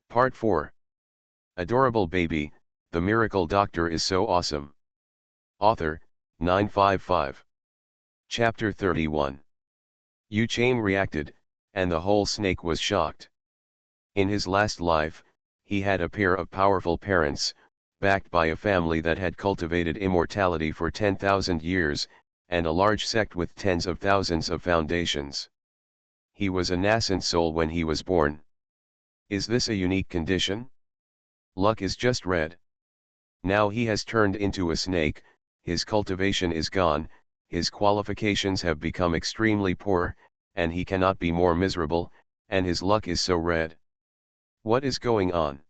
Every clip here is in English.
Part 4. Adorable Baby, The Miracle Doctor is So Awesome. Author, 955. Chapter 31. Yu Chang reacted, and the whole snake was shocked. In his last life, he had a pair of powerful parents, backed by a family that had cultivated immortality for 10,000 years, and a large sect with tens of thousands of foundations. He was a nascent soul when he was born. Is this a unique condition? Luck is just red. Now he has turned into a snake, his cultivation is gone, his qualifications have become extremely poor, and he cannot be more miserable, and his luck is so red. What is going on?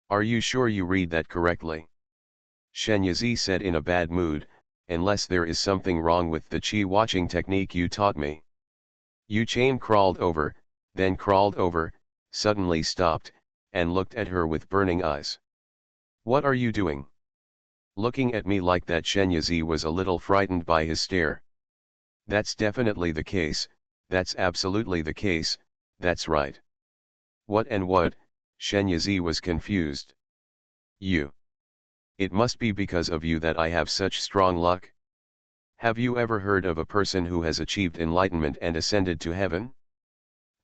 Are you sure you read that correctly? Shen Yizi said in a bad mood, unless there is something wrong with the chi watching technique you taught me. Yu Chang crawled over, then crawled over, suddenly stopped, and looked at her with burning eyes. What are you doing? Looking at me like that? Shen Yizi was a little frightened by his stare. That's definitely the case, that's absolutely the case, that's right. What and what? Shen Yizi was confused. You. It must be because of you that I have such strong luck. Have you ever heard of a person who has achieved enlightenment and ascended to heaven?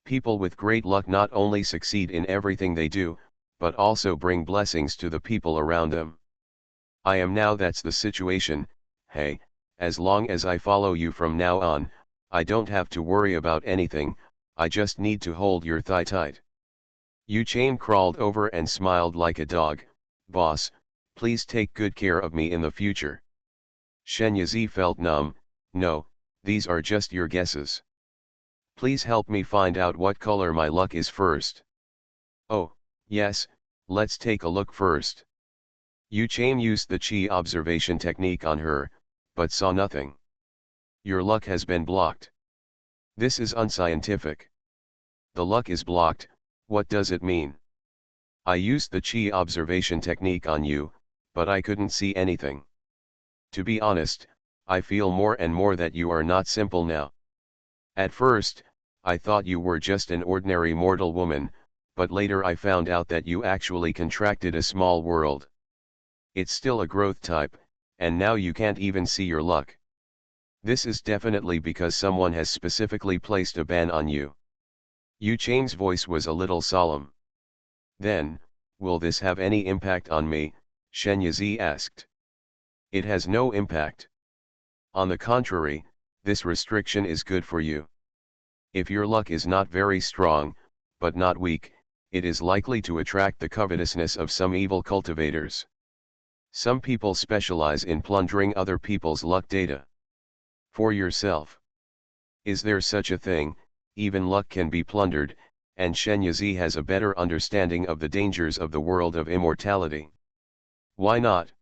People with great luck not only succeed in everything they do, but also bring blessings to the people around them. I am now. That's the situation. Hey, as long as I follow you from now on, I don't have to worry about anything, I just need to hold your thigh tight. Yu Chang crawled over and smiled like a dog. Boss, please take good care of me in the future. Shen Yizi felt numb. No, these are just your guesses. Please help me find out what color my luck is first. Oh, yes, let's take a look first. Yu Chang used the chi observation technique on her, but saw nothing. Your luck has been blocked. This is unscientific. The luck is blocked. What does it mean? I used the chi observation technique on you, but I couldn't see anything. To be honest, I feel more and more that you are not simple now. At first, I thought you were just an ordinary mortal woman, but later I found out that you actually contracted a small world. It's still a growth type, and now you can't even see your luck. This is definitely because someone has specifically placed a ban on you. Yu Chang's voice was a little solemn. Then, will this have any impact on me? Shen Yizi asked. It has no impact. On the contrary, this restriction is good for you. If your luck is not very strong, but not weak, it is likely to attract the covetousness of some evil cultivators. Some people specialize in plundering other people's luck data. For yourself. Is there such a thing? Even luck can be plundered, and Shen Yizi has a better understanding of the dangers of the world of immortality. Why not?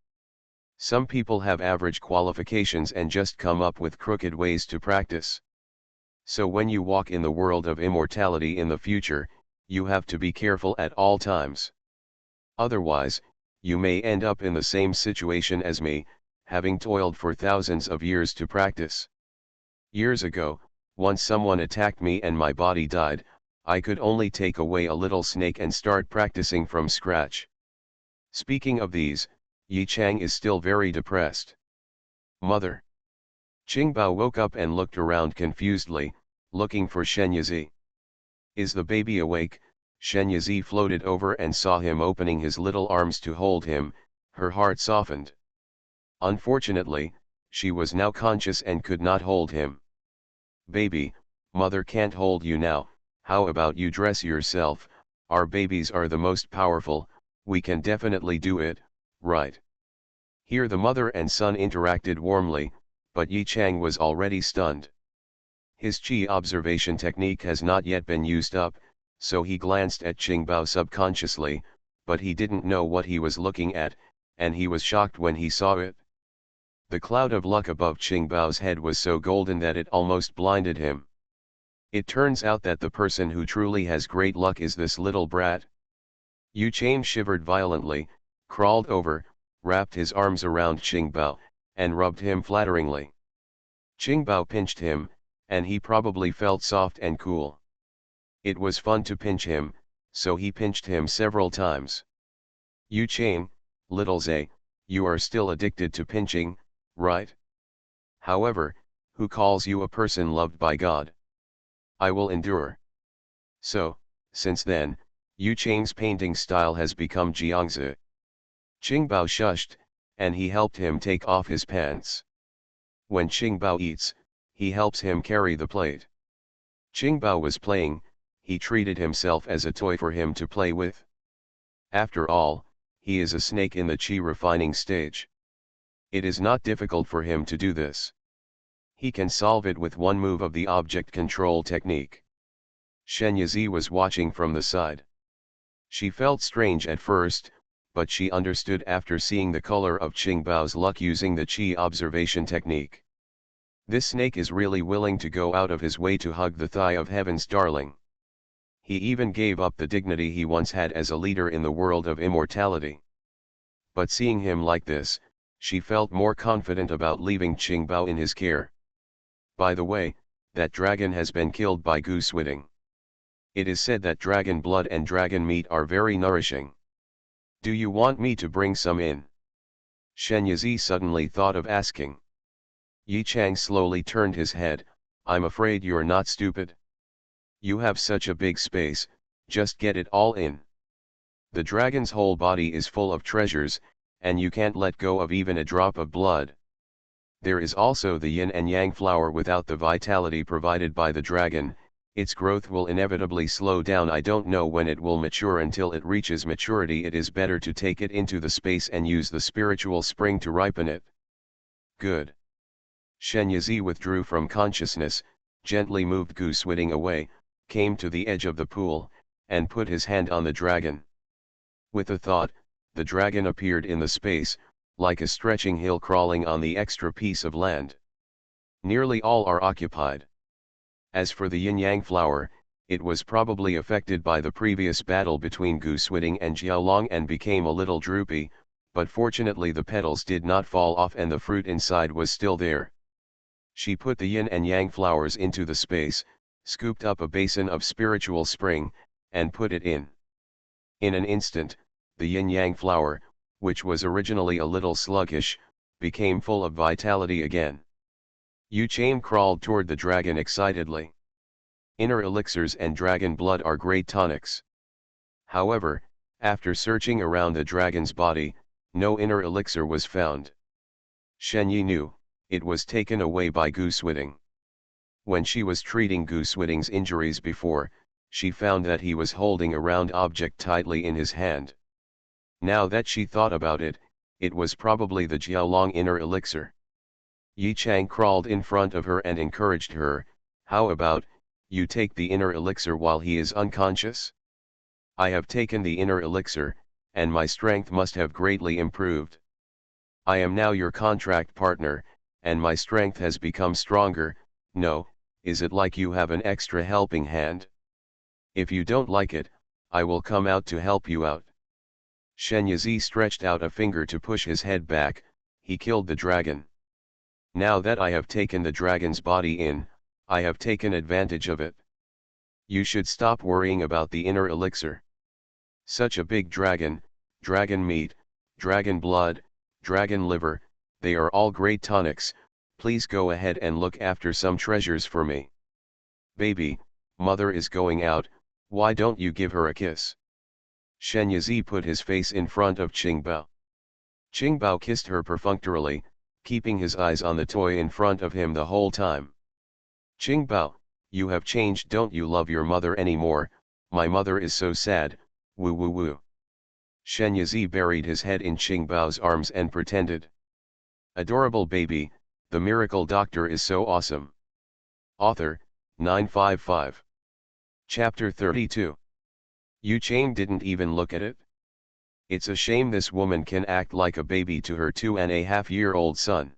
Some people have average qualifications and just come up with crooked ways to practice. So when you walk in the world of immortality in the future, you have to be careful at all times. Otherwise, you may end up in the same situation as me, having toiled for thousands of years to practice. Years ago, once someone attacked me and my body died, I could only take away a little snake and start practicing from scratch. Speaking of these, Yi Chang is still very depressed. Mother. Qingbao woke up and looked around confusedly, looking for Shen Yizi. Is the baby awake? Shen Yizi floated over and saw him opening his little arms to hold him. Her heart softened. Unfortunately, she was now conscious and could not hold him. Baby, mother can't hold you now, how about you dress yourself? Our babies are the most powerful, we can definitely do it, right? Here the mother and son interacted warmly, but Yi Chang was already stunned. His chi observation technique has not yet been used up, so he glanced at Qingbao subconsciously, but he didn't know what he was looking at, and he was shocked when he saw it. The cloud of luck above Qingbao's head was so golden that it almost blinded him. It turns out that the person who truly has great luck is this little brat. Yu Chang shivered violently, crawled over, wrapped his arms around Qingbao, and rubbed him flatteringly. Qingbao pinched him, and he probably felt soft and cool. It was fun to pinch him, so he pinched him several times. You Chain, little Zay, you are still addicted to pinching, right? However, who calls you a person loved by God? I will endure. So, since then, Yu Chang's painting style has become Jiangzi. Qingbao shushed, and he helped him take off his pants. When Qingbao eats, he helps him carry the plate. Qingbao was playing, he treated himself as a toy for him to play with. After all, he is a snake in the qi refining stage. It is not difficult for him to do this. He can solve it with one move of the object control technique. Shen Yizi was watching from the side. She felt strange at first, but she understood after seeing the color of Qingbao's luck using the qi observation technique. This snake is really willing to go out of his way to hug the thigh of heaven's darling. He even gave up the dignity he once had as a leader in the world of immortality. But seeing him like this, she felt more confident about leaving Qingbao in his care. By the way, that dragon has been killed by goose whitting. It is said that dragon blood and dragon meat are very nourishing. Do you want me to bring some in? Shen Yizi suddenly thought of asking. Yi Chang slowly turned his head. I'm afraid you're not stupid. You have such a big space, just get it all in. The dragon's whole body is full of treasures, and you can't let go of even a drop of blood. There is also the yin and yang flower. Without the vitality provided by the dragon, its growth will inevitably slow down. I don't know when it will mature. Until it reaches maturity, it is better to take it into the space and use the spiritual spring to ripen it. Good. Shen Yizi withdrew from consciousness, gently moved goose whitting away, came to the edge of the pool, and put his hand on the dragon. With a thought, the dragon appeared in the space, like a stretching hill crawling on the extra piece of land. Nearly all are occupied. As for the yin-yang flower, it was probably affected by the previous battle between Goose Whitting and Jiaolong and became a little droopy, but fortunately the petals did not fall off and the fruit inside was still there. She put the yin and yang flowers into the space, scooped up a basin of spiritual spring, and put it in. In an instant, the yin-yang flower, which was originally a little sluggish, became full of vitality again. Yu Chain crawled toward the dragon excitedly. Inner elixirs and dragon blood are great tonics. However, after searching around the dragon's body, no inner elixir was found. Shen Yi knew, it was taken away by Goose Whitting. When she was treating Goose Whitting's injuries before, she found that he was holding a round object tightly in his hand. Now that she thought about it, it was probably the Jiaolong inner elixir. Yi Chang crawled in front of her and encouraged her, how about, you take the inner elixir while he is unconscious? I have taken the inner elixir, and my strength must have greatly improved. I am now your contract partner, and my strength has become stronger. No, is it like you have an extra helping hand? If you don't like it, I will come out to help you out. Shen Yizi stretched out a finger to push his head back. He killed the dragon. Now that I have taken the dragon's body in, I have taken advantage of it. You should stop worrying about the inner elixir. Such a big dragon, dragon meat, dragon blood, dragon liver, they are all great tonics. Please go ahead and look after some treasures for me. Baby, mother is going out, why don't you give her a kiss? Shen Yizi put his face in front of Qingbao. Qingbao kissed her perfunctorily, keeping his eyes on the toy in front of him the whole time. Qingbao, you have changed. Don't you love your mother anymore? My mother is so sad, woo woo woo. Shen Yizi buried his head in Qingbao's arms and pretended. Adorable baby, the miracle doctor is so awesome. Author, 955. Chapter 32. Yu Chain didn't even look at it. It's a shame this woman can act like a baby to her 2.5-year-old son.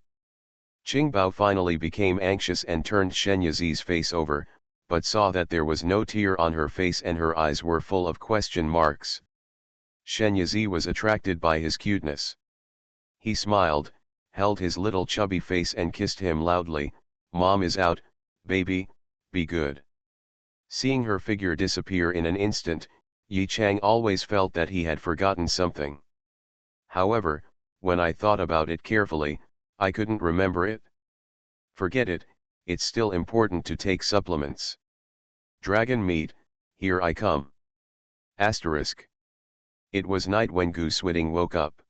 Qingbao finally became anxious and turned Shen Yizi's face over, but saw that there was no tear on her face and her eyes were full of question marks. Shen Yizi was attracted by his cuteness. He smiled, held his little chubby face and kissed him loudly. Mom is out, baby, be good. Seeing her figure disappear in an instant, Yi Chang always felt that he had forgotten something. However, when I thought about it carefully, I couldn't remember it. Forget it, it's still important to take supplements. Dragon meat, here I come. Asterisk. It was night when Gu Swiding woke up.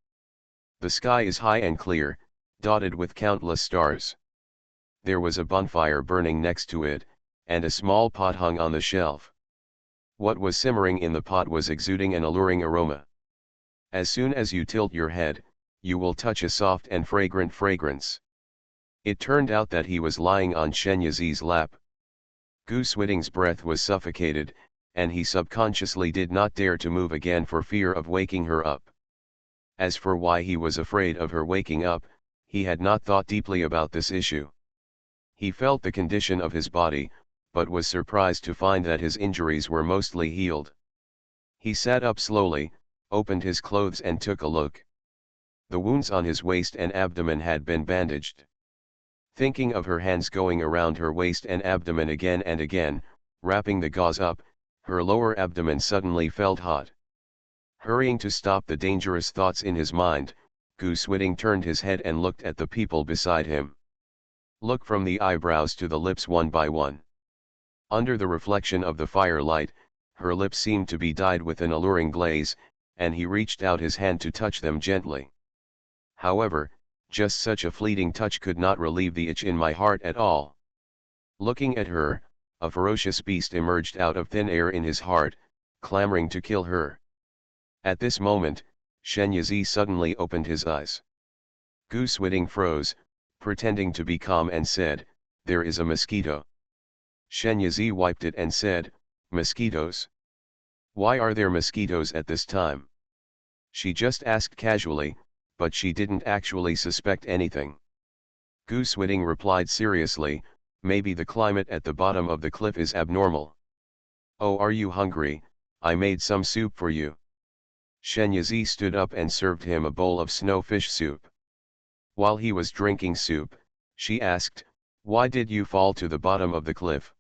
The sky is high and clear, dotted with countless stars. There was a bonfire burning next to it, and a small pot hung on the shelf. What was simmering in the pot was exuding an alluring aroma. As soon as you tilt your head, you will touch a soft and fragrant fragrance. It turned out that he was lying on Shen Yizi's lap. Gu Swiding's breath was suffocated, and he subconsciously did not dare to move again for fear of waking her up. As for why he was afraid of her waking up, he had not thought deeply about this issue. He felt the condition of his body, but was surprised to find that his injuries were mostly healed. He sat up slowly, opened his clothes and took a look. The wounds on his waist and abdomen had been bandaged. Thinking of her hands going around her waist and abdomen again and again, wrapping the gauze up, her lower abdomen suddenly felt hot. Hurrying to stop the dangerous thoughts in his mind, Gu Swiding turned his head and looked at the people beside him. Look from the eyebrows to the lips one by one. Under the reflection of the firelight, her lips seemed to be dyed with an alluring glaze, and he reached out his hand to touch them gently. However, just such a fleeting touch could not relieve the itch in my heart at all. Looking at her, a ferocious beast emerged out of thin air in his heart, clamoring to kill her. At this moment, Shen Yizi suddenly opened his eyes. Gu Swiding froze, pretending to be calm and said, "There is a mosquito." Shen Yizi wiped it and said, "Mosquitoes? Why are there mosquitoes at this time?" She just asked casually, but she didn't actually suspect anything. Gu Swiding replied seriously, "Maybe the climate at the bottom of the cliff is abnormal." "Oh, are you hungry? I made some soup for you." Shen Yizi stood up and served him a bowl of snowfish soup. While he was drinking soup, she asked, "Why did you fall to the bottom of the cliff?"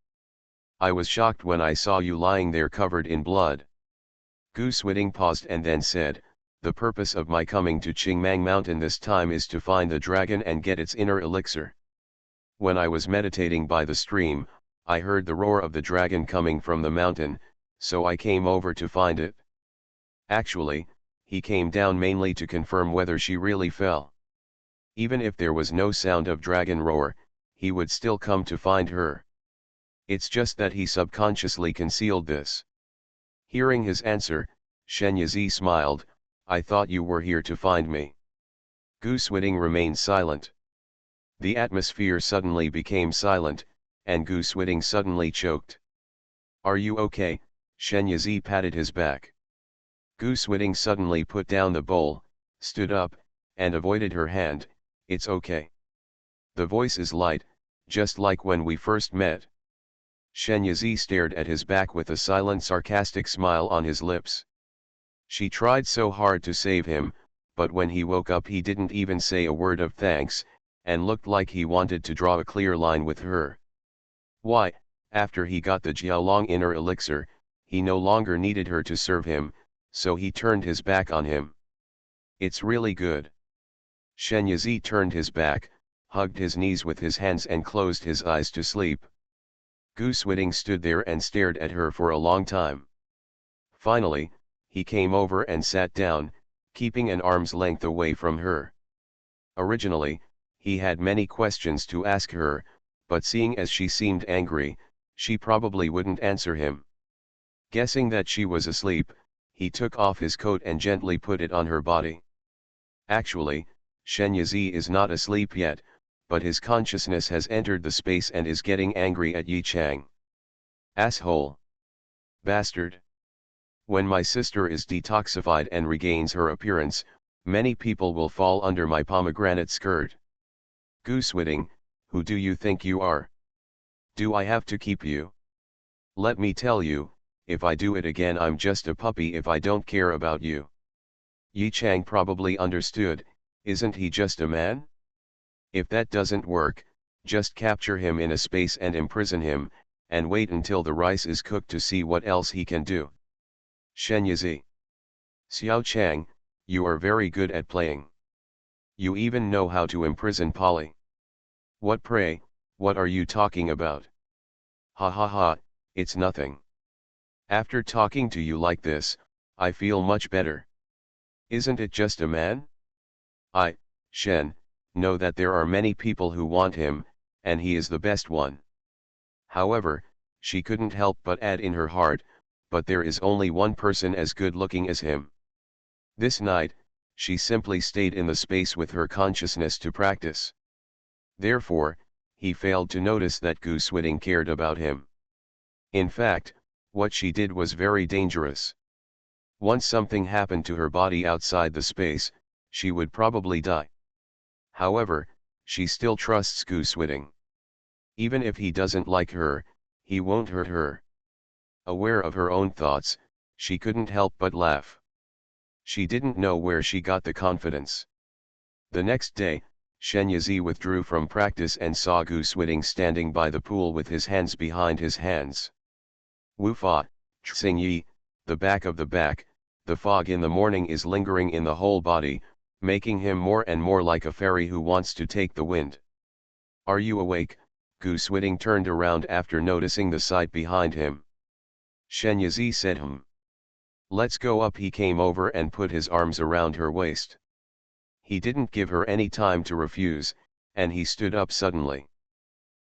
"I was shocked when I saw you lying there covered in blood." Gu Swiding paused and then said, "The purpose of my coming to Qingmang Mountain this time is to find the dragon and get its inner elixir. When I was meditating by the stream, I heard the roar of the dragon coming from the mountain, so I came over to find it." Actually, he came down mainly to confirm whether she really fell. Even if there was no sound of dragon roar, he would still come to find her. It's just that he subconsciously concealed this. Hearing his answer, Shen Yizi smiled, "I thought you were here to find me." Gu Swiding remained silent. The atmosphere suddenly became silent, and Gu Swiding suddenly choked. "Are you okay?" Shen Yizi patted his back. Gu Swiding suddenly put down the bowl, stood up, and avoided her hand. "It's okay. The voice is light, just like when we first met." Shen Yizi stared at his back with a silent sarcastic smile on his lips. She tried so hard to save him, but when he woke up he didn't even say a word of thanks, and looked like he wanted to draw a clear line with her. Why, after he got the Jiaolong inner elixir, he no longer needed her to serve him, so he turned his back on him. "It's really good." Shen Yizi turned his back, hugged his knees with his hands and closed his eyes to sleep. Gu Swiding stood there and stared at her for a long time. Finally, he came over and sat down, keeping an arm's length away from her. Originally, he had many questions to ask her, but seeing as she seemed angry, she probably wouldn't answer him. Guessing that she was asleep, he took off his coat and gently put it on her body. Actually, Shen Yizi is not asleep yet, but his consciousness has entered the space and is getting angry at Yi Chang. "Asshole! Bastard! When my sister is detoxified and regains her appearance, many people will fall under my pomegranate skirt. Gu Swiding, who do you think you are? Do I have to keep you? Let me tell you, if I do it again I'm just a puppy if I don't care about you." Yi Chang probably understood, isn't he just a man? If that doesn't work, just capture him in a space and imprison him, and wait until the rice is cooked to see what else he can do. Shenyazi. Xiao Chang, you are very good at playing. You even know how to imprison Polly. What pray, what are you talking about? Ha ha ha, it's nothing. After talking to you like this, I feel much better. Isn't it just a man? I, Shen, know that there are many people who want him, and he is the best one. However, she couldn't help but add in her heart, but there is only one person as good looking as him. This night, she simply stayed in the space with her consciousness to practice. Therefore, he failed to notice that Gu Switting cared about him. In fact, what she did was very dangerous. Once something happened to her body outside the space, she would probably die. However, she still trusts Gu Switting. Even if he doesn't like her, he won't hurt her. Aware of her own thoughts, she couldn't help but laugh. She didn't know where she got the confidence. The next day, Shen Yazi withdrew from practice and saw Gu Switting standing by the pool with his hands behind his hands. Wu Fa, Tsing Yi, the back of the back, the fog in the morning is lingering in the whole body, making him more and more like a fairy who wants to take the wind. Are you awake? Gu Switting turned around after noticing the sight behind him. Shen Yazi said Let's go up. He came over and put his arms around her waist. He didn't give her any time to refuse, and he stood up suddenly.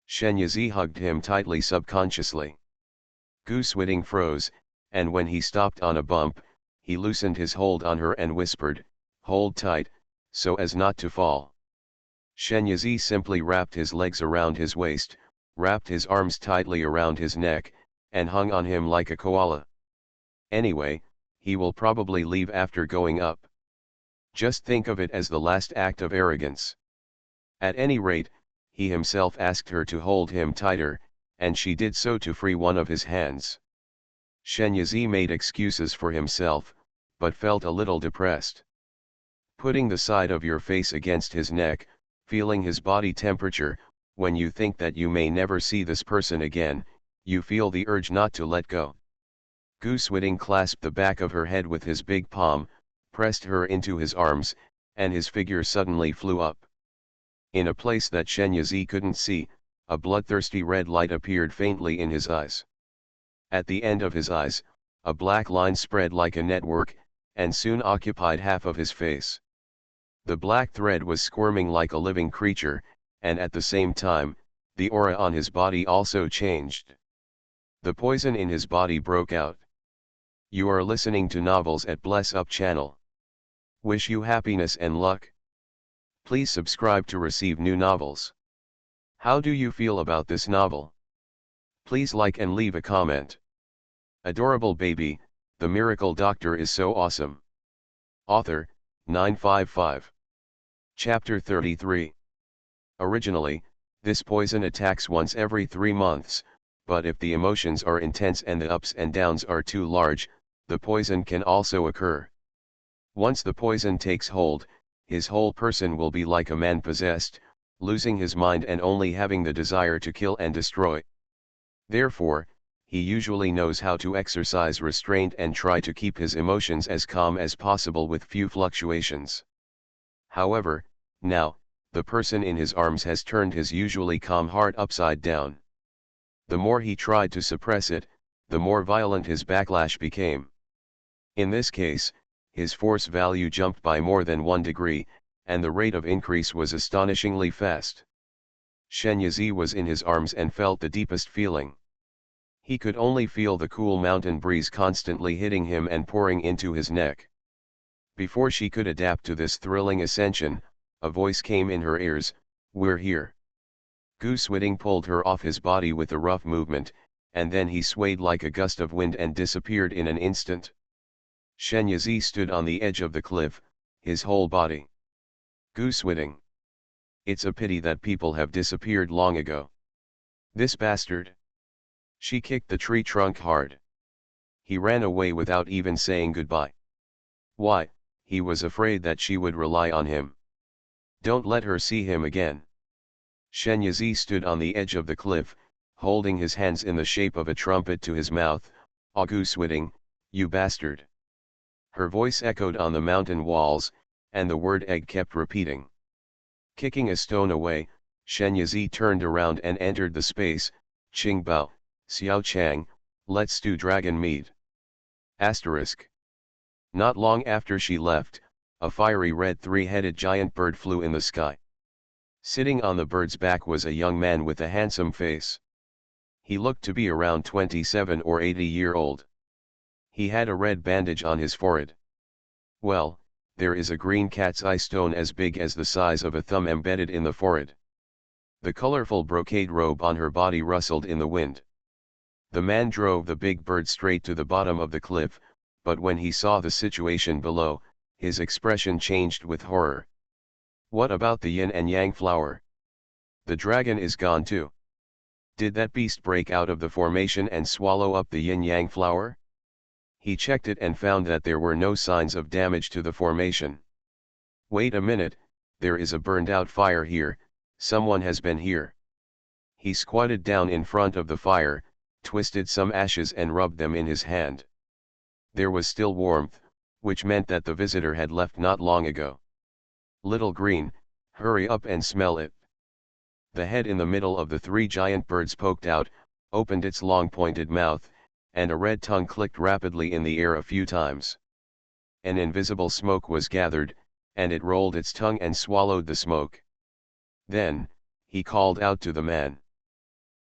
Shen Yazi hugged him tightly subconsciously. Gu Switting froze, and when he stopped on a bump, he loosened his hold on her and whispered, "Hold tight, so as not to fall." Shen Yazi simply wrapped his legs around his waist, wrapped his arms tightly around his neck, and hung on him like a koala. Anyway, he will probably leave after going up. Just think of it as the last act of arrogance. At any rate, he himself asked her to hold him tighter, and she did so to free one of his hands. Shen Yazi made excuses for himself, but felt a little depressed. Putting the side of your face against his neck, feeling his body temperature, when you think that you may never see this person again, you feel the urge not to let go. Gu Switting clasped the back of her head with his big palm, pressed her into his arms, and his figure suddenly flew up. In a place that Shen Yazi couldn't see, a bloodthirsty red light appeared faintly in his eyes. At the end of his eyes, a black line spread like a network, and soon occupied half of his face. The black thread was squirming like a living creature, and at the same time, the aura on his body also changed. The poison in his body broke out. You are listening to Novels at Bless Up channel. Wish you happiness and luck. Please subscribe to receive new novels. How do you feel about this novel? Please like and leave a comment. Adorable baby, the miracle doctor is so awesome. Author, 955. Chapter 33. Originally, this poison attacks once every 3 months, but if the emotions are intense and the ups and downs are too large, the poison can also occur. Once the poison takes hold, his whole person will be like a man possessed, losing his mind and only having the desire to kill and destroy. Therefore, he usually knows how to exercise restraint and try to keep his emotions as calm as possible with few fluctuations. However, now, the person in his arms has turned his usually calm heart upside down. The more he tried to suppress it, the more violent his backlash became. In this case, his force value jumped by more than 1 degree, and the rate of increase was astonishingly fast. Shen Yazi was in his arms and felt the deepest feeling. He could only feel the cool mountain breeze constantly hitting him and pouring into his neck. Before she could adapt to this thrilling ascension, a voice came in her ears, "We're here." Gu Switting pulled her off his body with a rough movement, and then he swayed like a gust of wind and disappeared in an instant. Shen Yazi stood on the edge of the cliff, his whole body. Gu Switting. It's a pity that people have disappeared long ago. This bastard. She kicked the tree trunk hard. He ran away without even saying goodbye. Why? He was afraid that she would rely on him. Don't let her see him again. Shen Yazi stood on the edge of the cliff, holding his hands in the shape of a trumpet to his mouth. Gu Switting, You bastard. Her voice echoed on the mountain walls, and the word egg kept repeating. Kicking a stone away, Shen Yizi turned around and entered the space. Qing Bao, Xiao Chang, let's do dragon meat. Asterisk. Not long after she left, a fiery red three-headed giant bird flew in the sky. Sitting on the bird's back was a young man with a handsome face. He looked to be around 27 or 80-year-old. He had a red bandage on his forehead. Well, there is a green cat's eye stone as big as the size of a thumb embedded in the forehead. The colorful brocade robe on her body rustled in the wind. The man drove the big bird straight to the bottom of the cliff, but when he saw the situation below, his expression changed with horror. What about the yin and yang flower? The dragon is gone too. Did that beast break out of the formation and swallow up the yin-yang flower? He checked it and found that there were no signs of damage to the formation. Wait a minute, there is a burned-out fire here, someone has been here. He squatted down in front of the fire, twisted some ashes and rubbed them in his hand. There was still warmth, which meant that the visitor had left not long ago. Little Green, hurry up and smell it. The head in the middle of the three giant birds poked out, opened its long pointed mouth, and a red tongue clicked rapidly in the air a few times. An invisible smoke was gathered, and it rolled its tongue and swallowed the smoke. Then, he called out to the man.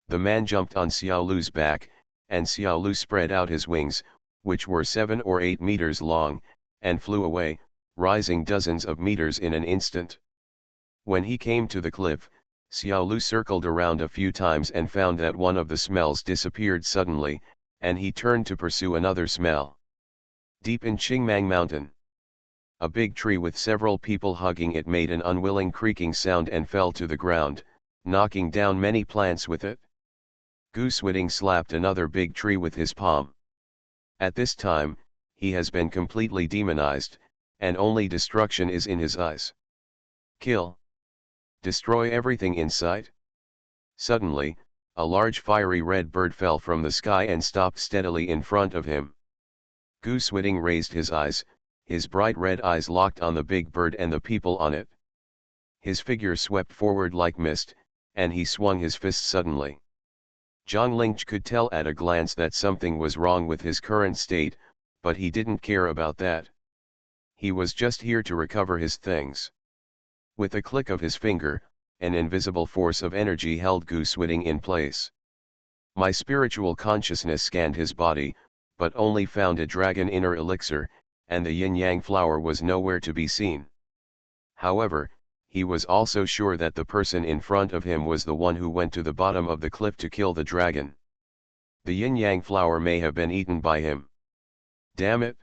The man jumped on Xiao Lu's back, and Xiao Lu spread out his wings, which were 7 or 8 meters long, and flew away, rising dozens of meters in an instant. When he came to the cliff, Xiao Lu circled around a few times and found that one of the smells disappeared suddenly, and he turned to pursue another smell. Deep in Qingmang Mountain, a big tree with several people hugging it made an unwilling creaking sound and fell to the ground, knocking down many plants with it. Goose Whitting slapped another big tree with his palm. At this time, he has been completely demonized, and only destruction is in his eyes. Kill. Destroy everything in sight. Suddenly, a large fiery red bird fell from the sky and stopped steadily in front of him. Goose Whitting raised his eyes, his bright red eyes locked on the big bird and the people on it. His figure swept forward like mist, and he swung his fist suddenly. Zhang Lingch could tell at a glance that something was wrong with his current state, but he didn't care about that. He was just here to recover his things. With a click of his finger, an invisible force of energy held Goose Whitting in place. My spiritual consciousness scanned his body, but only found a dragon inner elixir, and the yin-yang flower was nowhere to be seen. However, he was also sure that the person in front of him was the one who went to the bottom of the cliff to kill the dragon. The yin-yang flower may have been eaten by him. Damn it!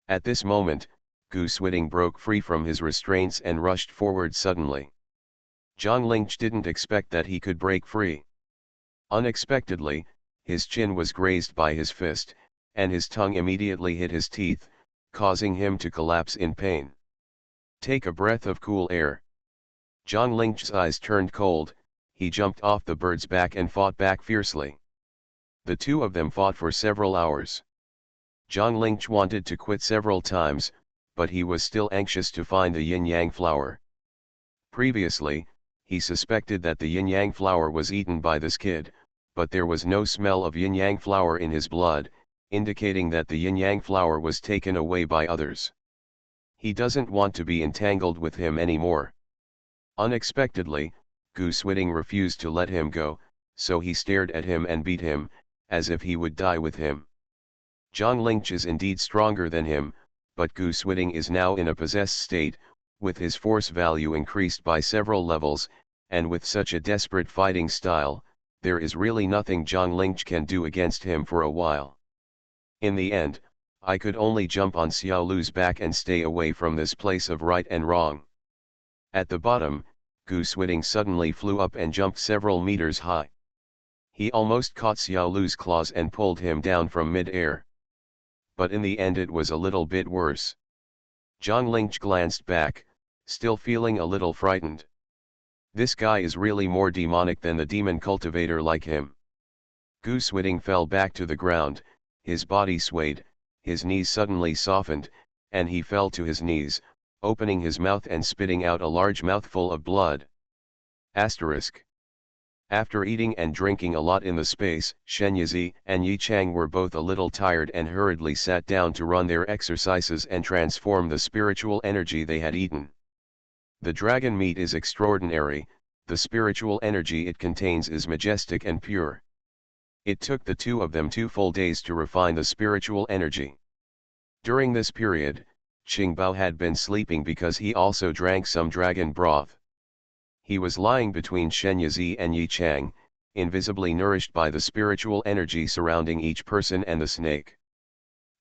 At this moment, Goose Whitting broke free from his restraints and rushed forward suddenly. Zhang Lingch didn't expect that he could break free. Unexpectedly, his chin was grazed by his fist, and his tongue immediately hit his teeth, causing him to collapse in pain. Take a breath of cool air. Zhang Lingch's eyes turned cold, he jumped off the bird's back and fought back fiercely. The two of them fought for several hours. Zhang Lingch wanted to quit several times, but he was still anxious to find the yin-yang flower. Previously, he suspected that the yin-yang flower was eaten by this kid, but there was no smell of yin-yang flower in his blood, indicating that the yin-yang flower was taken away by others. He doesn't want to be entangled with him anymore. Unexpectedly, Goose Whitting refused to let him go, so he stared at him and beat him, as if he would die with him. Zhang Lingch is indeed stronger than him, but Goose Whitting is now in a possessed state, with his force value increased by several levels, and with such a desperate fighting style, there is really nothing Zhang Lingch can do against him for a while. In the end, I could only jump on Xiao Lu's back and stay away from this place of right and wrong. At the bottom, Goose Whitting suddenly flew up and jumped several meters high. He almost caught Xiao Lu's claws and pulled him down from mid-air. But in the end it was a little bit worse. Zhang Lingch glanced back, still feeling a little frightened. This guy is really more demonic than the demon cultivator like him. Goose Whitting fell back to the ground, his body swayed, his knees suddenly softened, and he fell to his knees, opening his mouth and spitting out a large mouthful of blood. Asterisk. After eating and drinking a lot in the space, Shen Yizi and Yi Chang were both a little tired and hurriedly sat down to run their exercises and transform the spiritual energy they had eaten. The dragon meat is extraordinary, the spiritual energy it contains is majestic and pure. It took the two of them 2 full days to refine the spiritual energy. During this period, Qingbao had been sleeping because he also drank some dragon broth. He was lying between Shen Yizi and Yi Chang, invisibly nourished by the spiritual energy surrounding each person and the snake.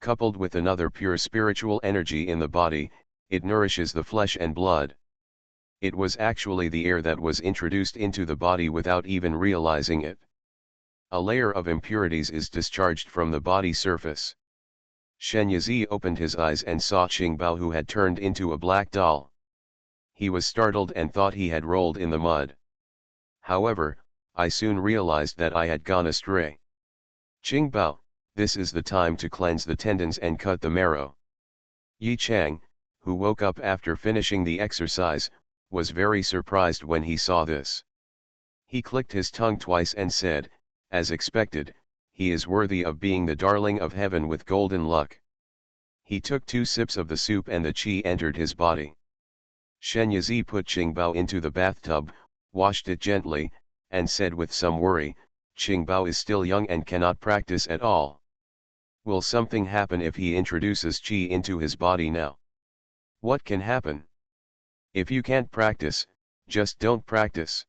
Coupled with another pure spiritual energy in the body, it nourishes the flesh and blood. It was actually the air that was introduced into the body without even realizing it. A layer of impurities is discharged from the body surface. Shen Yizi opened his eyes and saw Qingbao, who had turned into a black doll. He was startled and thought he had rolled in the mud. However, I soon realized that I had gone astray. Qingbao, this is the time to cleanse the tendons and cut the marrow. Yi Chang, who woke up after finishing the exercise, was very surprised when he saw this. He clicked his tongue twice and said, as expected, he is worthy of being the darling of heaven with golden luck. He took 2 sips of the soup and the qi entered his body. Shen Yizi put Qingbao into the bathtub, washed it gently, and said with some worry, Qingbao is still young and cannot practice at all. Will something happen if he introduces qi into his body now? What can happen? If you can't practice, just don't practice.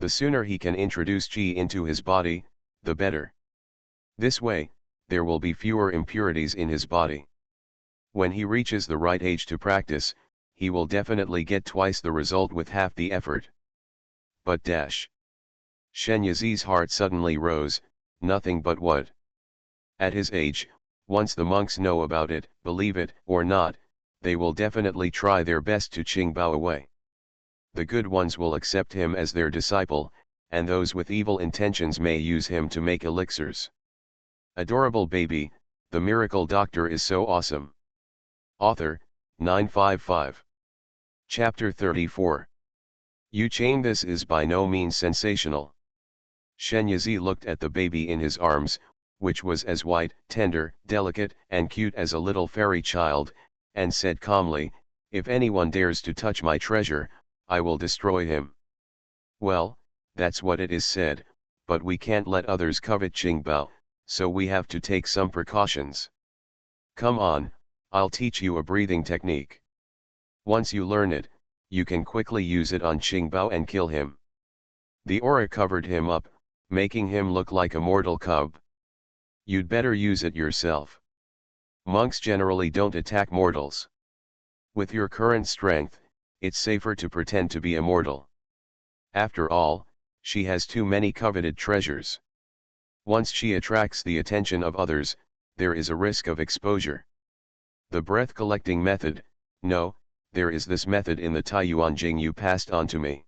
The sooner he can introduce qi into his body, the better. This way, there will be fewer impurities in his body. When he reaches the right age to practice, he will definitely get twice the result with half the effort. But dash. Shen Yizi's heart suddenly rose, nothing but what? At his age, once the monks know about it, believe it or not, they will definitely try their best to Qingbao away. The good ones will accept him as their disciple, and those with evil intentions may use him to make elixirs. Adorable baby, the miracle doctor is so awesome. Author, 955. Chapter 34. Yu Chain. This is by no means sensational. Shen Yizi looked at the baby in his arms, which was as white, tender, delicate, and cute as a little fairy child, and said calmly, if anyone dares to touch my treasure, I will destroy him. Well, that's what it is said, but we can't let others covet Qingbao, so we have to take some precautions. Come on, I'll teach you a breathing technique. Once you learn it, you can quickly use it on Qingbao and kill him. The aura covered him up, making him look like a mortal cub. You'd better use it yourself. Monks generally don't attack mortals. With your current strength, it's safer to pretend to be immortal. After all, she has too many coveted treasures. Once she attracts the attention of others, there is a risk of exposure. The breath collecting method, no, there is this method in the Taiyuanjing you passed on to me.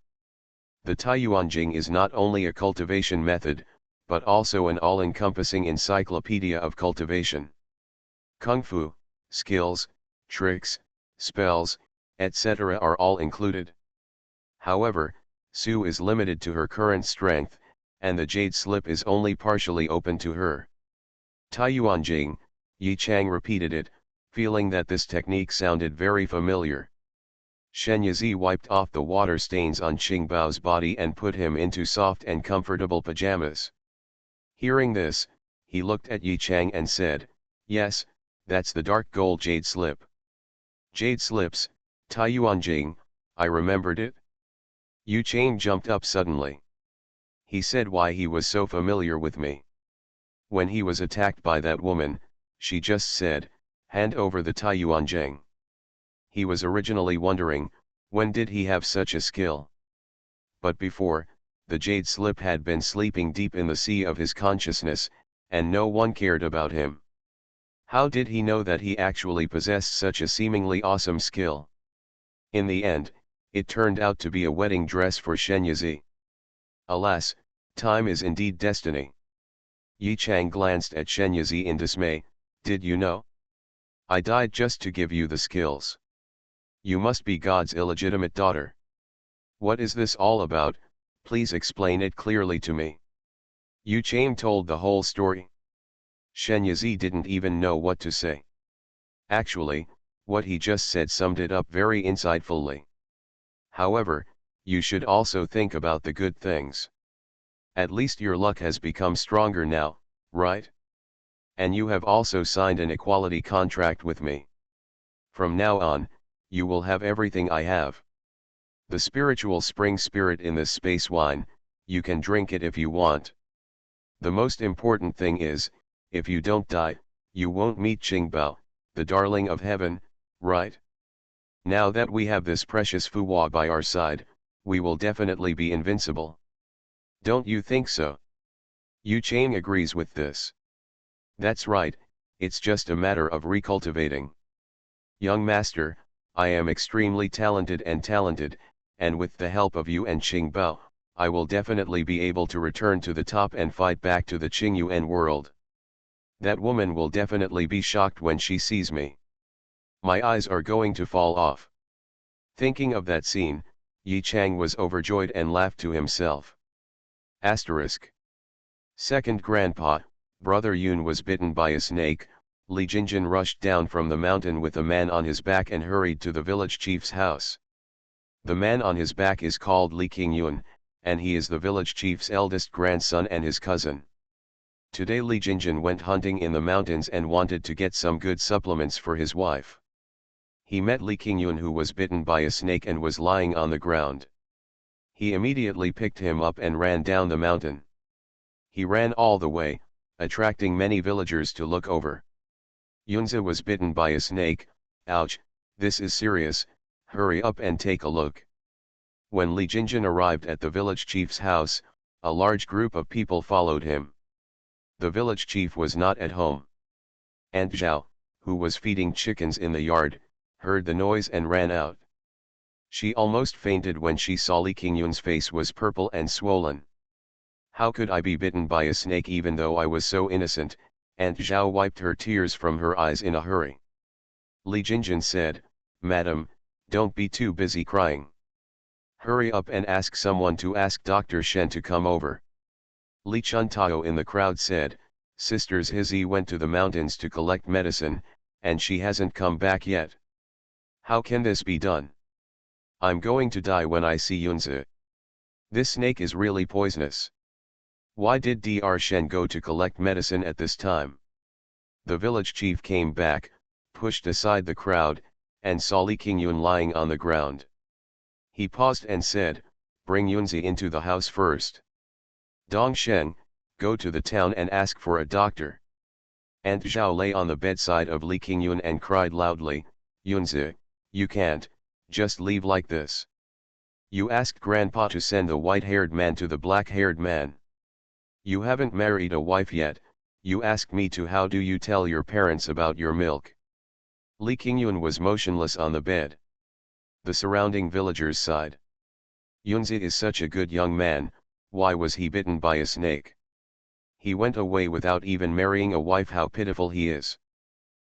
The Taiyuanjing is not only a cultivation method, but also an all-encompassing encyclopedia of cultivation. Kung Fu, skills, tricks, spells, etc. are all included. However, Su is limited to her current strength, and the jade slip is only partially open to her. Taiyuanjing, Yi Chang repeated it, feeling that this technique sounded very familiar. Shen Yizi wiped off the water stains on Qingbao's body and put him into soft and comfortable pajamas. Hearing this, he looked at Yi Chang and said, yes, that's the dark gold jade slip. Jade slips, Taiyuanjing, I remembered it. Yu Chang jumped up suddenly. He said why he was so familiar with me. When he was attacked by that woman, she just said, hand over the Taiyuanjing. He was originally wondering, when did he have such a skill? But before, the jade slip had been sleeping deep in the sea of his consciousness, and no one cared about him. How did he know that he actually possessed such a seemingly awesome skill? In the end, it turned out to be a wedding dress for Shen Yizi. Alas, time is indeed destiny. Yi Chang glanced at Shen Yizi in dismay, did you know? I died just to give you the skills. You must be God's illegitimate daughter. What is this all about? Please explain it clearly to me. Yu Chaim told the whole story. Shen Yazi didn't even know what to say. Actually, what he just said summed it up very insightfully. However, you should also think about the good things. At least your luck has become stronger now, right? And you have also signed an equality contract with me. From now on, you will have everything I have. The spiritual spring spirit in this space wine, you can drink it if you want. The most important thing is, if you don't die, you won't meet Qingbao, the darling of heaven, right? Now that we have this precious Fuwa by our side, we will definitely be invincible. Don't you think so? Yu Chang agrees with this. That's right, it's just a matter of recultivating. Young master, I am extremely talented, and with the help of you and Qingbao, I will definitely be able to return to the top and fight back to the Qingyuan world. That woman will definitely be shocked when she sees me. My eyes are going to fall off. Thinking of that scene, Yi Chang was overjoyed and laughed to himself. Asterisk. Second grandpa, brother Yun was bitten by a snake. Li Jinjin rushed down from the mountain with a man on his back and hurried to the village chief's house. The man on his back is called Li Qingyun, and he is the village chief's eldest grandson and his cousin. Today Li Jinjin went hunting in the mountains and wanted to get some good supplements for his wife. He met Li Qingyun, who was bitten by a snake and was lying on the ground. He immediately picked him up and ran down the mountain. He ran all the way, attracting many villagers to look over. Yunzi was bitten by a snake. Ouch, this is serious, hurry up and take a look. When Li Jinjin arrived at the village chief's house, a large group of people followed him. The village chief was not at home. Aunt Zhao, who was feeding chickens in the yard, heard the noise and ran out. She almost fainted when she saw Li Qingyun's face was purple and swollen. How could I be bitten by a snake even though I was so innocent? Aunt Zhao wiped her tears from her eyes in a hurry. Li Jinjin said, Madam, don't be too busy crying. Hurry up and ask someone to ask Dr. Shen to come over. Li Chuntao in the crowd said, Sisters Hizzy went to the mountains to collect medicine, and she hasn't come back yet. How can this be done? I'm going to die when I see Yunzi. This snake is really poisonous. Why did Dr. Shen go to collect medicine at this time? The village chief came back, pushed aside the crowd, and saw Li Qingyun lying on the ground. He paused and said, Bring Yunzi into the house first. Dong Sheng, go to the town and ask for a doctor. Aunt Zhao lay on the bedside of Li Qingyun and cried loudly, Yunzi, you can't, just leave like this. You asked Grandpa to send the white-haired man to the black-haired man. You haven't married a wife yet, you ask me to. How do you tell your parents about your milk? Li Qingyun was motionless on the bed. The surrounding villagers sighed. Yunzi is such a good young man, why was he bitten by a snake? He went away without even marrying a wife. How pitiful he is.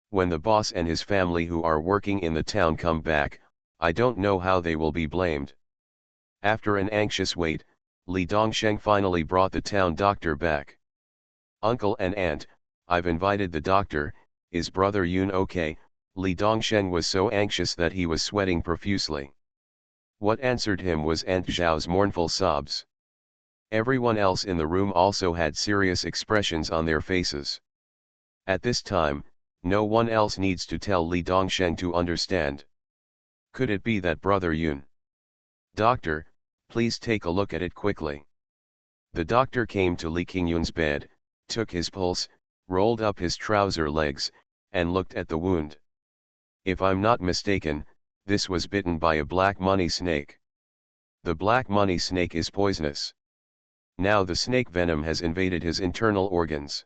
When the boss and his family who are working in the town come back, I don't know how they will be blamed. After an anxious wait, Li Dongsheng finally brought the town doctor back. Uncle and aunt, I've invited the doctor, is brother Yun okay? Li Dongsheng was so anxious that he was sweating profusely. What answered him was Aunt Zhao's mournful sobs. Everyone else in the room also had serious expressions on their faces. At this time, no one else needs to tell Li Dongsheng to understand. Could it be that brother Yun? Doctor, please take a look at it quickly. The doctor came to Li Qingyun's bed, took his pulse, rolled up his trouser legs, and looked at the wound. If I'm not mistaken, this was bitten by a black money snake. The black money snake is poisonous. Now the snake venom has invaded his internal organs.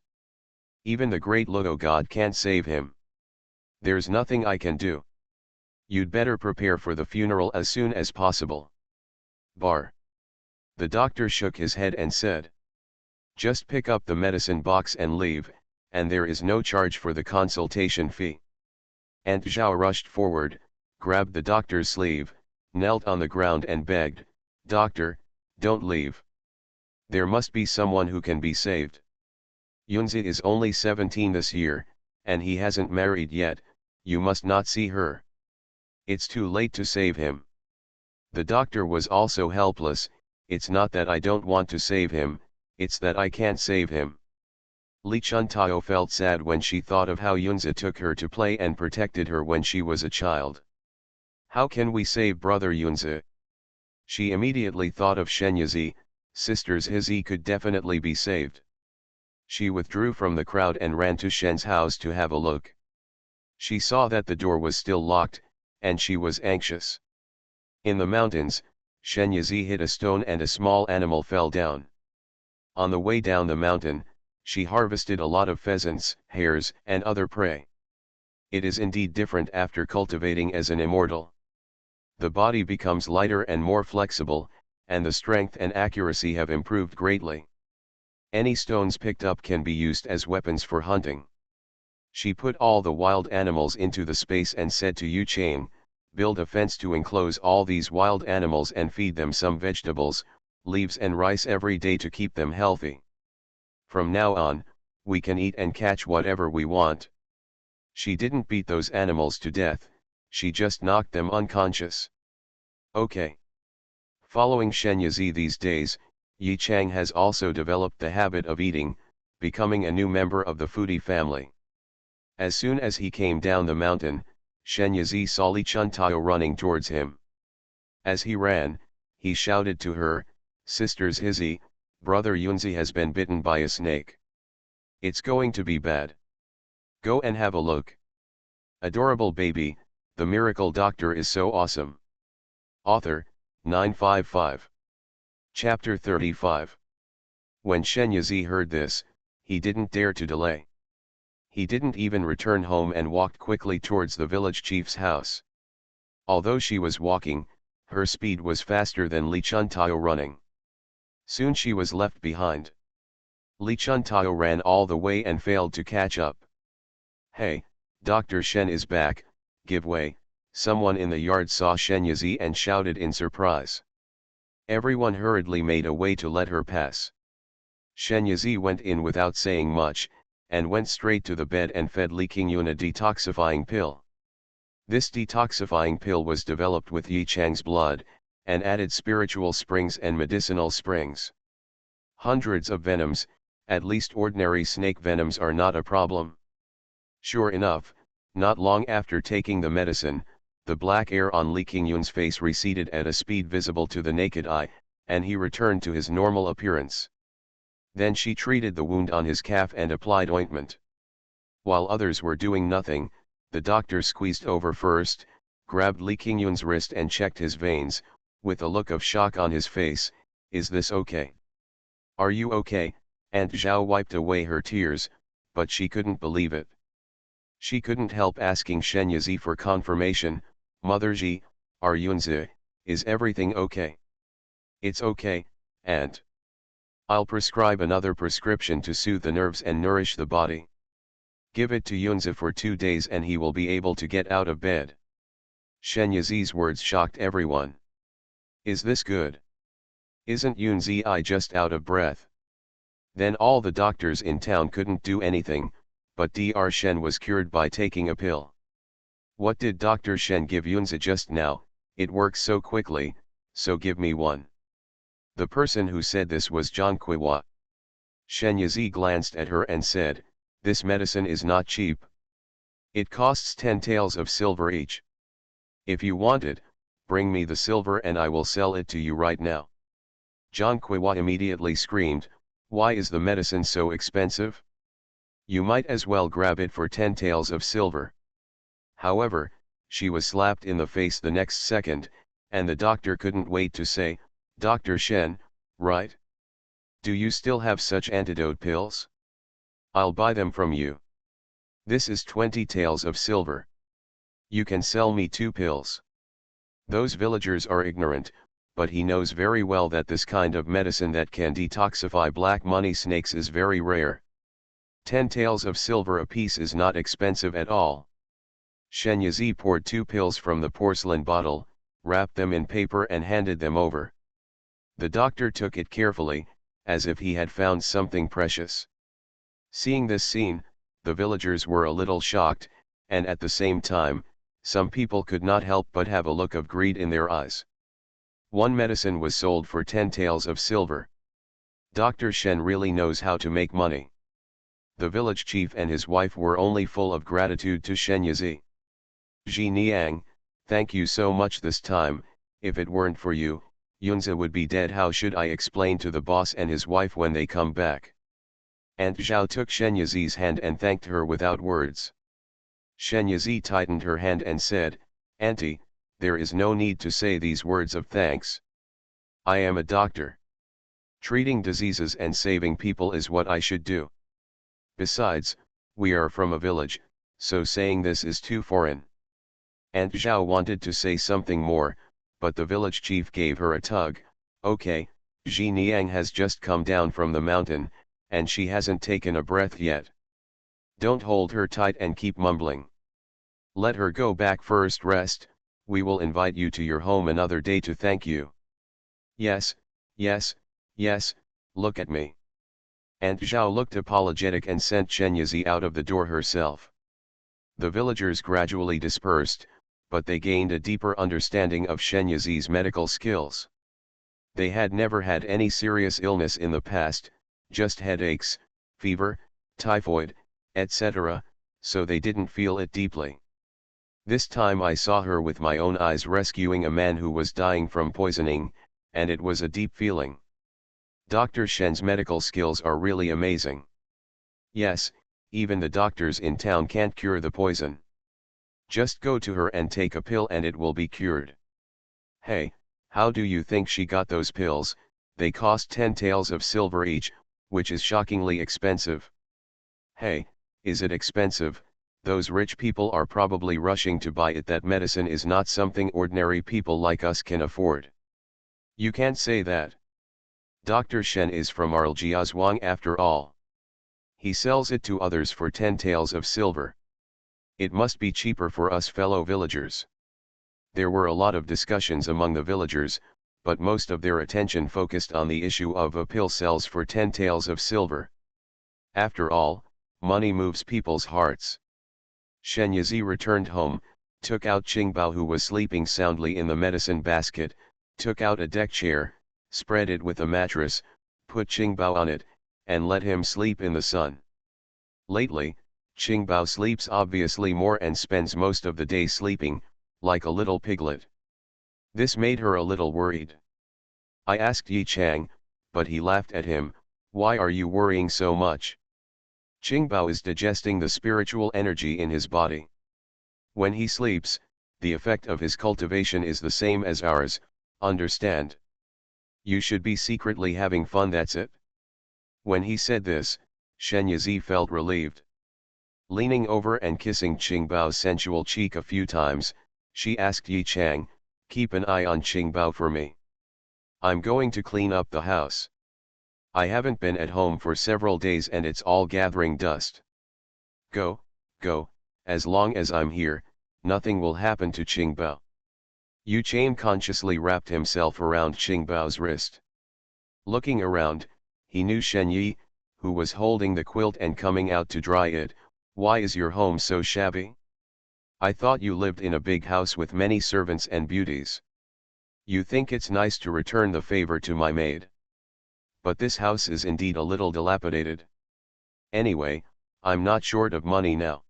Even the great Luo God can't save him. There's nothing I can do. You'd better prepare for the funeral as soon as possible. Bar. The doctor shook his head and said, Just pick up the medicine box and leave, and there is no charge for the consultation fee. Aunt Zhao rushed forward, grabbed the doctor's sleeve, knelt on the ground and begged, "Doctor, don't leave. There must be someone who can be saved. Yunzi is only 17 this year, and he hasn't married yet, you must not see her. It's too late to save him." The doctor was also helpless. "It's not that I don't want to save him, it's that I can't save him." Li Chuntao felt sad when she thought of how Yunzi took her to play and protected her when she was a child. "How can we save brother Yunzi?" She immediately thought of Shen Yizi. Sisters Hizi could definitely be saved. She withdrew from the crowd and ran to Shen's house to have a look. She saw that the door was still locked, and she was anxious. In the mountains, Shen Yizi hit a stone and a small animal fell down. On the way down the mountain, she harvested a lot of pheasants, hares, and other prey. It is indeed different after cultivating as an immortal. The body becomes lighter and more flexible, and the strength and accuracy have improved greatly. Any stones picked up can be used as weapons for hunting. She put all the wild animals into the space and said to Yu Chang, "Build a fence to enclose all these wild animals and feed them some vegetables, leaves and rice every day to keep them healthy. From now on, we can eat and catch whatever we want." She didn't beat those animals to death, she just knocked them unconscious. Okay. Following Shen Yizi these days, Yi Chang has also developed the habit of eating, becoming a new member of the foodie family. As soon as he came down the mountain, Shen Yizi saw Li Chuntao running towards him. As he ran, he shouted to her, "Sisters Hizi, brother Yunzi has been bitten by a snake. It's going to be bad. Go and have a look." Adorable baby, the miracle doctor is so awesome. Author, 955. Chapter 35. When Shen Yizi heard this, he didn't dare to delay. He didn't even return home and walked quickly towards the village chief's house. Although she was walking, her speed was faster than Li Chuntao running. Soon she was left behind. Li Chuntao ran all the way and failed to catch up. "Hey, Dr. Shen is back, give way." Someone in the yard saw Shen Yizi and shouted in surprise. Everyone hurriedly made a way to let her pass. Shen Yizi went in without saying much, and went straight to the bed and fed Li Qingyun a detoxifying pill. This detoxifying pill was developed with Yi Chang's blood, and added spiritual springs and medicinal springs. Hundreds of venoms, at least ordinary snake venoms, are not a problem. Sure enough, not long after taking the medicine, the black hair on Li Qingyun's face receded at a speed visible to the naked eye, and he returned to his normal appearance. Then she treated the wound on his calf and applied ointment. While others were doing nothing, the doctor squeezed over first, grabbed Li Qingyun's wrist and checked his veins, with a look of shock on his face. "Is this okay? Are you okay?" Aunt Zhao wiped away her tears, but she couldn't believe it. She couldn't help asking Shen Yizi for confirmation, "Mother Ji, are Yunzi, is everything okay?" "It's okay, Aunt. I'll prescribe another prescription to soothe the nerves and nourish the body. Give it to Yunzi for 2 days and he will be able to get out of bed." Shen Yizi's words shocked everyone. "Is this good? Isn't Yunzi just out of breath?" Then all the doctors in town couldn't do anything, but Dr. Shen was cured by taking a pill. "What did Dr. Shen give Yunzi just now? It works so quickly, so give me one." The person who said this was Zhang Kuihua. Shen Yizi glanced at her and said, "This medicine is not cheap. It costs 10 taels of silver each. If you want it, bring me the silver and I will sell it to you right now." Zhang Kuihua immediately screamed, "Why is the medicine so expensive? You might as well grab it for 10 taels of silver." However, she was slapped in the face the next second, and the doctor couldn't wait to say, "Dr. Shen, right? Do you still have such antidote pills? I'll buy them from you. This is 20 taels of silver. You can sell me 2 pills." Those villagers are ignorant, but he knows very well that this kind of medicine that can detoxify black money snakes is very rare. 10 taels of silver apiece is not expensive at all. Shenyazi poured 2 pills from the porcelain bottle, wrapped them in paper and handed them over. The doctor took it carefully, as if he had found something precious. Seeing this scene, the villagers were a little shocked, and at the same time, some people could not help but have a look of greed in their eyes. One medicine was sold for 10 taels of silver. Dr. Shen really knows how to make money. The village chief and his wife were only full of gratitude to Shenyazi. Ji Niang, thank you so much this time. If it weren't for you, Yunza would be dead. How should I explain to the boss and his wife when they come back? Aunt Zhao took Shenyazi's hand and thanked her without words. Shenyazi tightened her hand and said, Auntie, there is no need to say these words of thanks. I am a doctor. Treating diseases and saving people is what I should do. Besides, we are from a village, so saying this is too foreign. Aunt Zhao wanted to say something more, but the village chief gave her a tug. Okay, Ji Niang has just come down from the mountain, and she hasn't taken a breath yet. Don't hold her tight and keep mumbling. Let her go back first. Rest. We will invite you to your home another day to thank you. Yes, yes, yes, look at me. Aunt Zhao looked apologetic and sent Shenyazi out of the door herself. The villagers gradually dispersed, but they gained a deeper understanding of Shenyazi's medical skills. They had never had any serious illness in the past, just headaches, fever, typhoid, etc., so they didn't feel it deeply. This time I saw her with my own eyes rescuing a man who was dying from poisoning, and it was a deep feeling. Dr. Shen's medical skills are really amazing. Yes, even the doctors in town can't cure the poison. Just go to her and take a pill and it will be cured. Hey, how do you think she got those pills? They cost 10 taels of silver each, which is shockingly expensive. Hey, is it expensive? Those rich people are probably rushing to buy it. That medicine is not something ordinary people like us can afford. You can't say that. Dr. Shen is from Arljiazwang after all. He sells it to others for 10 taels of silver. It must be cheaper for us fellow villagers. There were a lot of discussions among the villagers, but most of their attention focused on the issue of a pill sells for 10 taels of silver. After all, money moves people's hearts. Shenyazi returned home, took out Qingbao who was sleeping soundly in the medicine basket, took out a deck chair, spread it with a mattress, put Qingbao on it, and let him sleep in the sun. Lately, Qingbao sleeps obviously more and spends most of the day sleeping, like a little piglet. This made her a little worried. I asked Yi Chang, but he laughed at him. Why are you worrying so much? Qingbao is digesting the spiritual energy in his body. When he sleeps, the effect of his cultivation is the same as ours, understand? You should be secretly having fun, that's it. When he said this, Shenyazi felt relieved. Leaning over and kissing Qingbao's sensual cheek a few times, she asked Yi Chang, keep an eye on Qingbao for me. I'm going to clean up the house. I haven't been at home for several days and it's all gathering dust. Go, go, as long as I'm here, nothing will happen to Qingbao. Yu Chain consciously wrapped himself around Qingbao's wrist. Looking around, he knew Shen Yi, who was holding the quilt and coming out to dry it. Why is your home so shabby? I thought you lived in a big house with many servants and beauties. You think it's nice to return the favor to my maid? But this house is indeed a little dilapidated. Anyway, I'm not short of money now.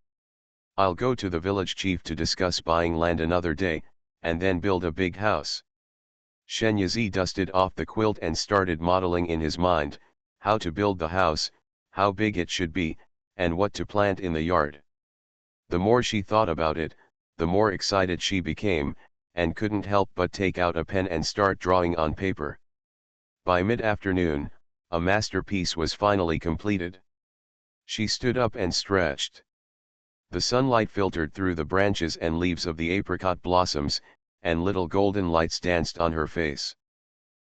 I'll go to the village chief to discuss buying land another day, and then build a big house. Shenyazi dusted off the quilt and started modeling in his mind, how to build the house, how big it should be, and what to plant in the yard. The more she thought about it, the more excited she became, and couldn't help but take out a pen and start drawing on paper. By mid-afternoon, a masterpiece was finally completed. She stood up and stretched. The sunlight filtered through the branches and leaves of the apricot blossoms, and little golden lights danced on her face.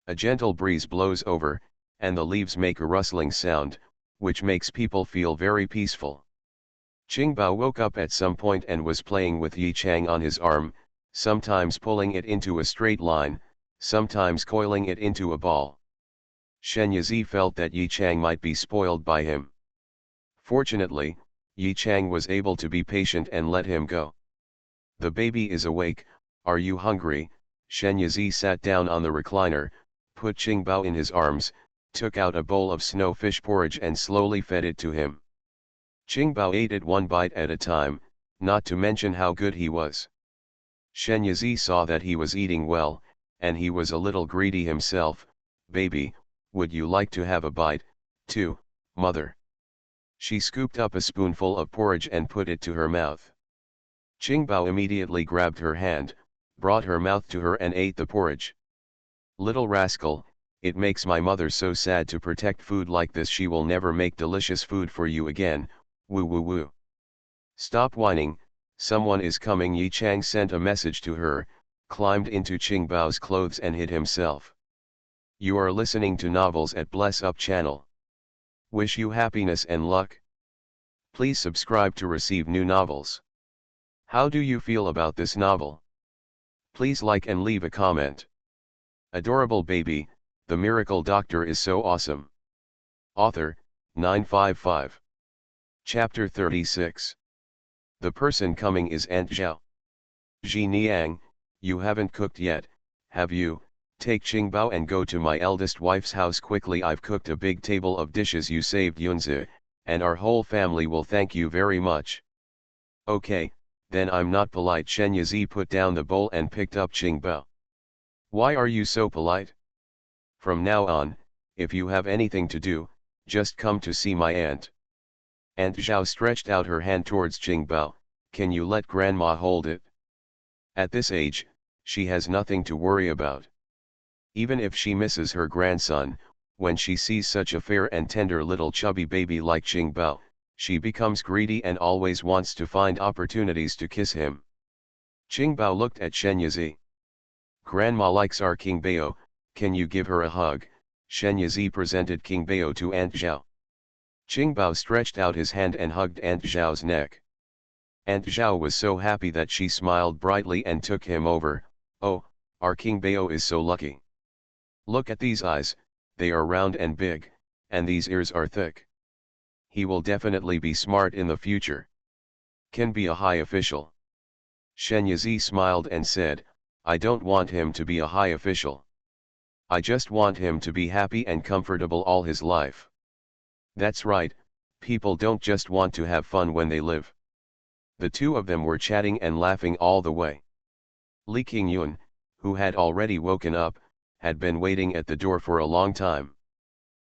A gentle breeze blows over, and the leaves make a rustling sound, which makes people feel very peaceful. Qingbao woke up at some point and was playing with Yi Chang on his arm, sometimes pulling it into a straight line, sometimes coiling it into a ball. Shen Yizi felt that Yi Chang might be spoiled by him. Fortunately, Yi Chang was able to be patient and let him go. The baby is awake, are you hungry? Shen Yizi sat down on the recliner, put Qingbao in his arms, took out a bowl of snowfish porridge and slowly fed it to him. Qingbao ate it one bite at a time, not to mention how good he was. Shen Yizi saw that he was eating well, and he was a little greedy himself. Baby, would you like to have a bite, too, mother? She scooped up a spoonful of porridge and put it to her mouth. Qingbao immediately grabbed her hand, brought her mouth to her and ate the porridge. Little rascal, it makes my mother so sad to protect food like this. She will never make delicious food for you again, woo woo woo. Stop whining, someone is coming. Yi Chang sent a message to her, climbed into Qingbao's clothes and hid himself. You are listening to Novels at Bless Up channel. Wish you happiness and luck. Please subscribe to receive new novels. How do you feel about this novel? Please like and leave a comment. Adorable baby, the miracle doctor is so awesome. Author, 955. Chapter 36. The person coming is Aunt Zhao. Ji Niang, you haven't cooked yet, have you? Take Qingbao and go to my eldest wife's house quickly. I've cooked a big table of dishes. You saved Yunzi, and our whole family will thank you very much. Okay, then I'm not polite. Shen Yizi put down the bowl and picked up Qingbao. Why are you so polite? From now on, if you have anything to do, just come to see my aunt. Aunt Zhao stretched out her hand towards Qingbao. Can you let grandma hold it? At this age, she has nothing to worry about. Even if she misses her grandson, when she sees such a fair and tender little chubby baby like Qingbao, she becomes greedy and always wants to find opportunities to kiss him. Qingbao looked at Shen Yizi. Grandma likes our Qingbao, can you give her a hug? Shen Yizi presented Qingbao to Aunt Zhao. Qingbao stretched out his hand and hugged Aunt Zhao's neck. Aunt Zhao was so happy that she smiled brightly and took him over. Oh, our Qingbao is so lucky. Look at these eyes, they are round and big, and these ears are thick. He will definitely be smart in the future. Can be a high official. Shen Yizi smiled and said, I don't want him to be a high official. I just want him to be happy and comfortable all his life. That's right, people don't just want to have fun when they live. The two of them were chatting and laughing all the way. Li Qingyun, who had already woken up, had been waiting at the door for a long time.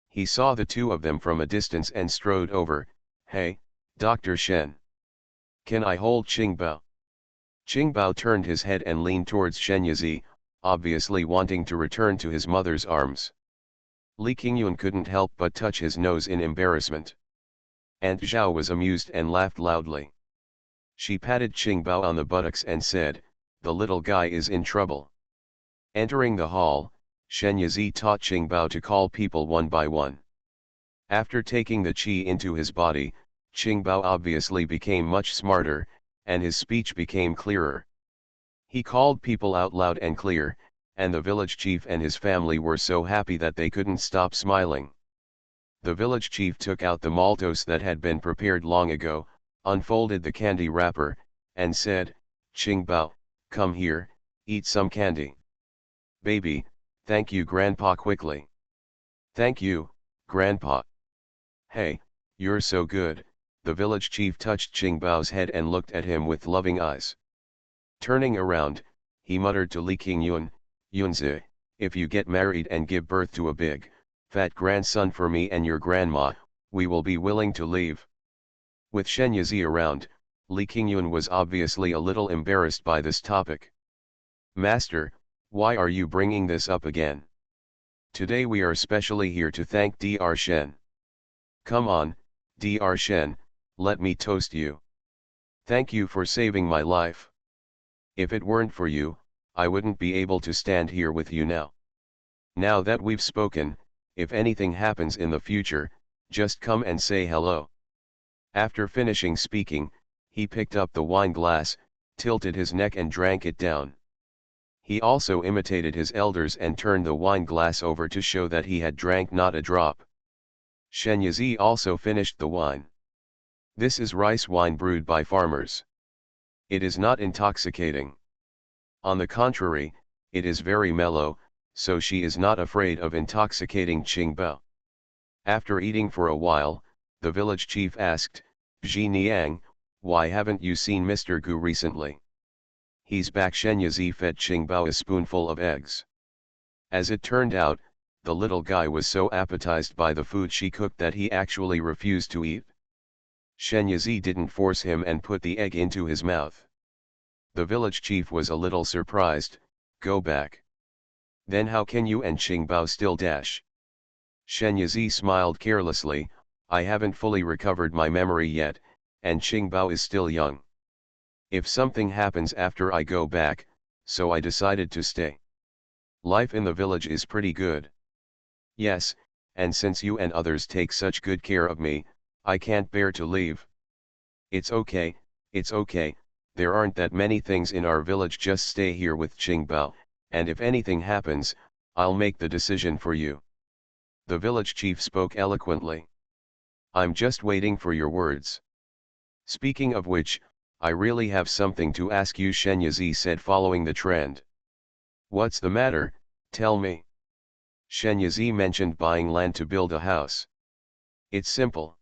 He saw the two of them from a distance and strode over. Hey, Dr. Shen. Can I hold Qingbao? Qingbao turned his head and leaned towards Shen Yizi, obviously wanting to return to his mother's arms. Li Qingyun couldn't help but touch his nose in embarrassment. Aunt Zhao was amused and laughed loudly. She patted Qingbao on the buttocks and said, the little guy is in trouble. Entering the hall, Shen Yizi taught Qingbao to call people one by one. After taking the qi into his body, Qingbao obviously became much smarter, and his speech became clearer. He called people out loud and clear, and the village chief and his family were so happy that they couldn't stop smiling. The village chief took out the maltose that had been prepared long ago, unfolded the candy wrapper, and said, Qingbao, come here, eat some candy. Baby, thank you grandpa. Quickly. Thank you, grandpa. Hey, you're so good. The village chief touched Qingbao's head and looked at him with loving eyes. Turning around, he muttered to Li Qingyun, Yunzi, if you get married and give birth to a big, fat grandson for me and your grandma, we will be willing to leave. With Shen Yizi around, Li Qingyun was obviously a little embarrassed by this topic. Master, why are you bringing this up again? Today we are specially here to thank Dr. Shen. Come on, Dr. Shen, let me toast you. Thank you for saving my life. If it weren't for you, I wouldn't be able to stand here with you now. Now that we've spoken, if anything happens in the future, just come and say hello. After finishing speaking, he picked up the wine glass, tilted his neck and drank it down. He also imitated his elders and turned the wine glass over to show that he had drank not a drop. Shenyazi also finished the wine. This is rice wine brewed by farmers. It is not intoxicating. On the contrary, it is very mellow, so she is not afraid of intoxicating Qingbao. After eating for a while, the village chief asked, "Ji Niang, why haven't you seen Mr. Gu recently?" "He's back." Shenyazi fed Qingbao a spoonful of eggs. As it turned out, the little guy was so appetized by the food she cooked that he actually refused to eat. Shenyazi didn't force him and put the egg into his mouth. The village chief was a little surprised. "Go back. Then how can you and Qingbao still dash?" Shenyazi smiled carelessly. "I haven't fully recovered my memory yet, and Qingbao is still young. If something happens after I go back, so I decided to stay. Life in the village is pretty good. Yes, and since you and others take such good care of me, I can't bear to leave." It's okay, there aren't that many things in our village, just stay here with Qingbao, and if anything happens, I'll make the decision for you." The village chief spoke eloquently. "I'm just waiting for your words. Speaking of which, I really have something to ask you," Shenyazi said, following the trend. "What's the matter, tell me." Shenyazi mentioned buying land to build a house. "It's simple.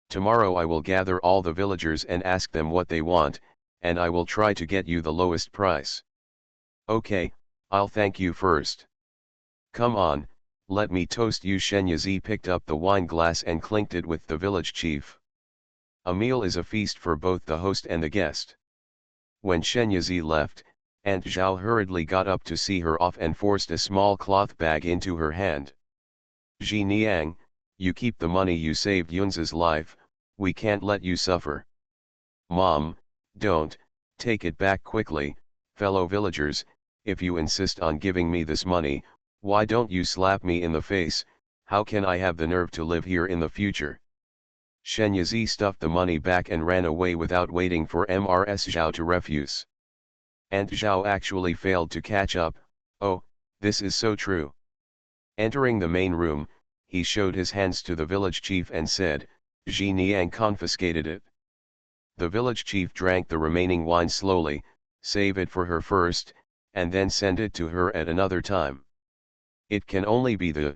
Tomorrow I will gather all the villagers and ask them what they want, and I will try to get you the lowest price." "Okay, I'll thank you first. Come on, let me toast you." Shenyazi picked up the wine glass and clinked it with the village chief. A meal is a feast for both the host and the guest. When Shenyazi left, Aunt Zhao hurriedly got up to see her off and forced a small cloth bag into her hand. "Ji Niang, you keep the money you saved Yunza's life, we can't let you suffer." "Mom, don't, take it back quickly." "Fellow villagers, if you insist on giving me this money, why don't you slap me in the face? How can I have the nerve to live here in the future?" Shenyazi stuffed the money back and ran away without waiting for Mrs. Zhao to refuse. Aunt Zhao actually failed to catch up. "Oh, this is so true." Entering the main room, he showed his hands to the village chief and said, "Ji Niang confiscated it." The village chief drank the remaining wine slowly, save it for her first, and then send it to her at another time. "It can only be the..."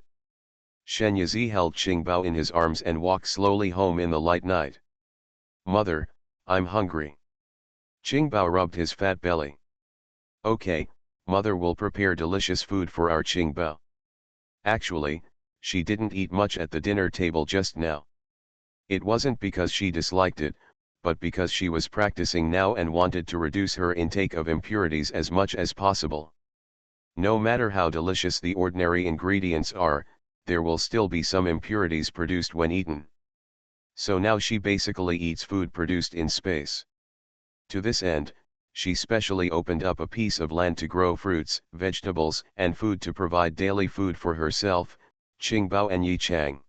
Shenyazi held Qingbao in his arms and walked slowly home in the light night. "Mother, I'm hungry." Qingbao rubbed his fat belly. "Okay, mother will prepare delicious food for our Qingbao." Actually, she didn't eat much at the dinner table just now. It wasn't because she disliked it, but because she was practicing now and wanted to reduce her intake of impurities as much as possible. No matter how delicious the ordinary ingredients are, there will still be some impurities produced when eaten. So now she basically eats food produced in space. To this end, she specially opened up a piece of land to grow fruits, vegetables, and food to provide daily food for herself, Qingbao and Yi Chang.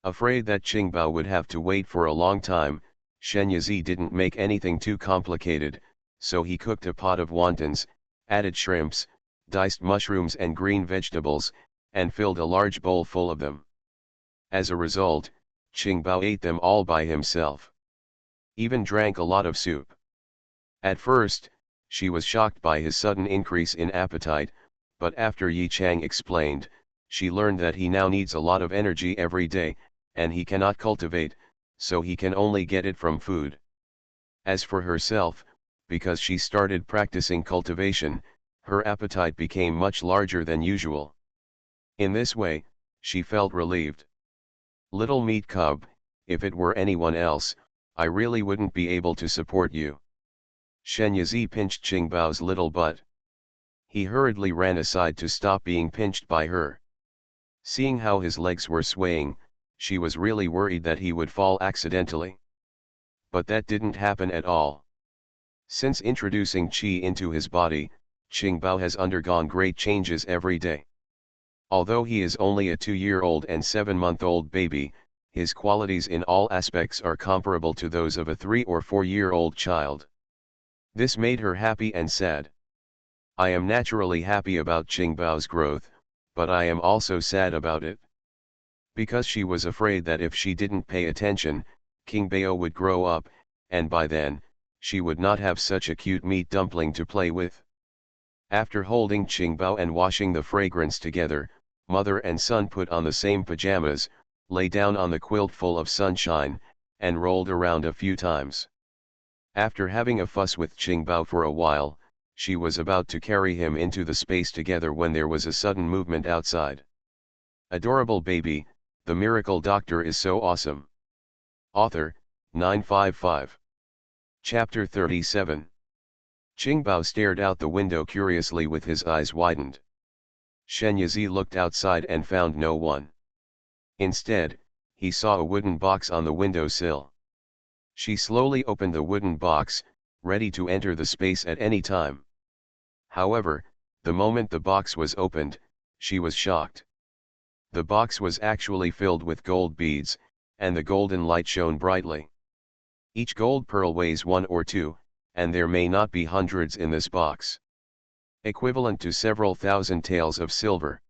Afraid that Qingbao would have to wait for a long time, Shenyazi didn't make anything too complicated, so he cooked a pot of wontons, added shrimps, diced mushrooms and green vegetables, and filled a large bowl full of them. As a result, Qingbao ate them all by himself. Even drank a lot of soup. At first, she was shocked by his sudden increase in appetite, but after Yi Chang explained, she learned that he now needs a lot of energy every day, and he cannot cultivate, so he can only get it from food. As for herself, because she started practicing cultivation, her appetite became much larger than usual. In this way, she felt relieved. "Little meat cub, if it were anyone else, I really wouldn't be able to support you." Shenyazi pinched Qingbao's little butt. He hurriedly ran aside to stop being pinched by her. Seeing how his legs were swaying, she was really worried that he would fall accidentally. But that didn't happen at all. Since introducing qi into his body, Qingbao has undergone great changes every day. Although he is only a 2-year-old and 7-month-old baby, his qualities in all aspects are comparable to those of a 3 or 4-year-old child. This made her happy and sad. I am naturally happy about Qingbao's growth, but I am also sad about it. Because she was afraid that if she didn't pay attention, King Bao would grow up, and by then, she would not have such a cute meat dumpling to play with. After holding Qingbao and washing the fragrance together, mother and son put on the same pajamas, lay down on the quilt full of sunshine, and rolled around a few times. After having a fuss with Qingbao for a while, she was about to carry him into the space together when there was a sudden movement outside. Adorable baby, the miracle doctor is so awesome. Author, 955. Chapter 37. Qingbao stared out the window curiously with his eyes widened. Shen Yizi looked outside and found no one. Instead, he saw a wooden box on the windowsill. She slowly opened the wooden box, ready to enter the space at any time. However, the moment the box was opened, she was shocked. The box was actually filled with gold beads, and the golden light shone brightly. Each gold pearl weighs 1 or 2, and there may not be hundreds in this box. Equivalent to several thousand taels of silver.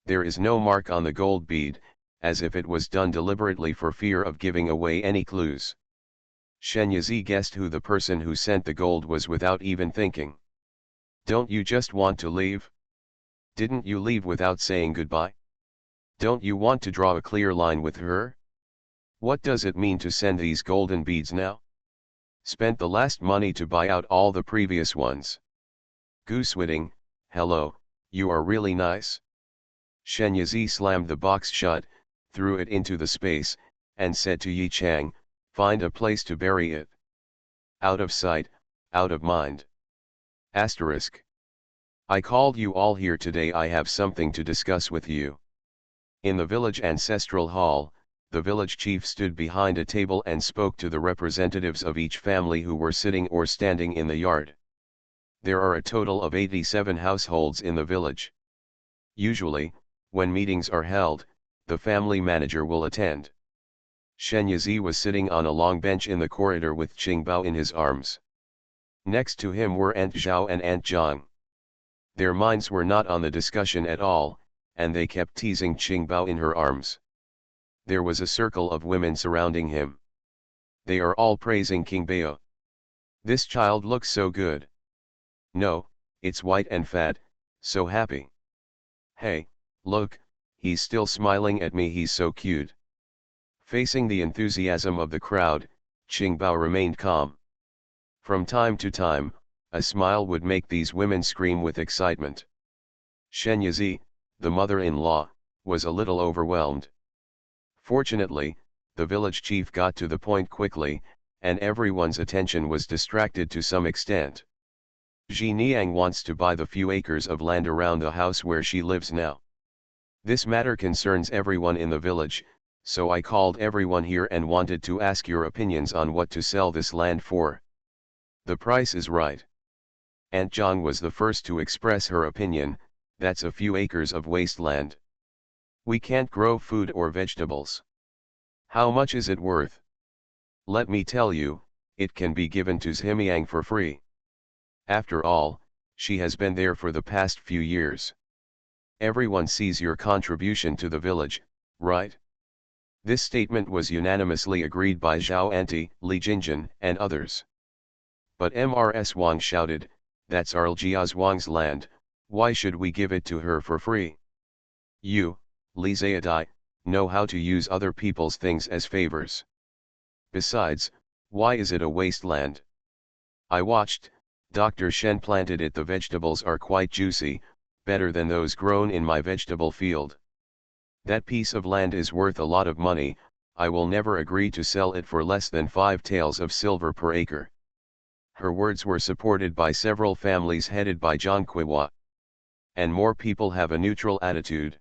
There is no mark on the gold bead, as if it was done deliberately for fear of giving away any clues. Shen Yizi guessed who the person who sent the gold was without even thinking. Don't you just want to leave? Didn't you leave without saying goodbye? Don't you want to draw a clear line with her? What does it mean to send these golden beads now? Spent the last money to buy out all the previous ones. Goosewitting, hello, you are really nice. Shen Yizi slammed the box shut, threw it into the space, and said to Yi Chang, find a place to bury it. Out of sight, out of mind. Asterisk. I called you all here today. I have something to discuss with you. In the village ancestral hall, the village chief stood behind a table and spoke to the representatives of each family who were sitting or standing in the yard. There are a total of 87 households in the village. Usually, when meetings are held, the family manager will attend. Shen Yizi was sitting on a long bench in the corridor with Qingbao in his arms. Next to him were Aunt Zhao and Aunt Zhang. Their minds were not on the discussion at all, and they kept teasing Qingbao in her arms. There was a circle of women surrounding him. They are all praising King Bao. This child looks so good. No, it's white and fat, so happy. Hey, look, he's still smiling at me, he's so cute. Facing the enthusiasm of the crowd, Qingbao remained calm. From time to time, a smile would make these women scream with excitement. Shen Yizi, the mother-in-law, was a little overwhelmed. Fortunately, the village chief got to the point quickly, and everyone's attention was distracted to some extent. Ji Niang wants to buy the few acres of land around the house where she lives now. This matter concerns everyone in the village, so I called everyone here and wanted to ask your opinions on what to sell this land for. The price is right. Aunt Zhang was the first to express her opinion. That's a few acres of wasteland. We can't grow food or vegetables. How much is it worth? Let me tell you, it can be given to Zhimiang for free. After all, she has been there for the past few years. Everyone sees your contribution to the village, right? This statement was unanimously agreed by Zhao Anti, Li Jinjin, and others. But Mrs. Wang shouted, that's Arljiaz Wang's land, why should we give it to her for free? You, Li Zayadai, know how to use other people's things as favors. Besides, why is it a wasteland? I watched, Dr. Shen planted it. The vegetables are quite juicy, better than those grown in my vegetable field. That piece of land is worth a lot of money. I will never agree to sell it for less than 5 taels of silver per acre. Her words were supported by several families headed by Zhang Kuihua. And more people have a neutral attitude.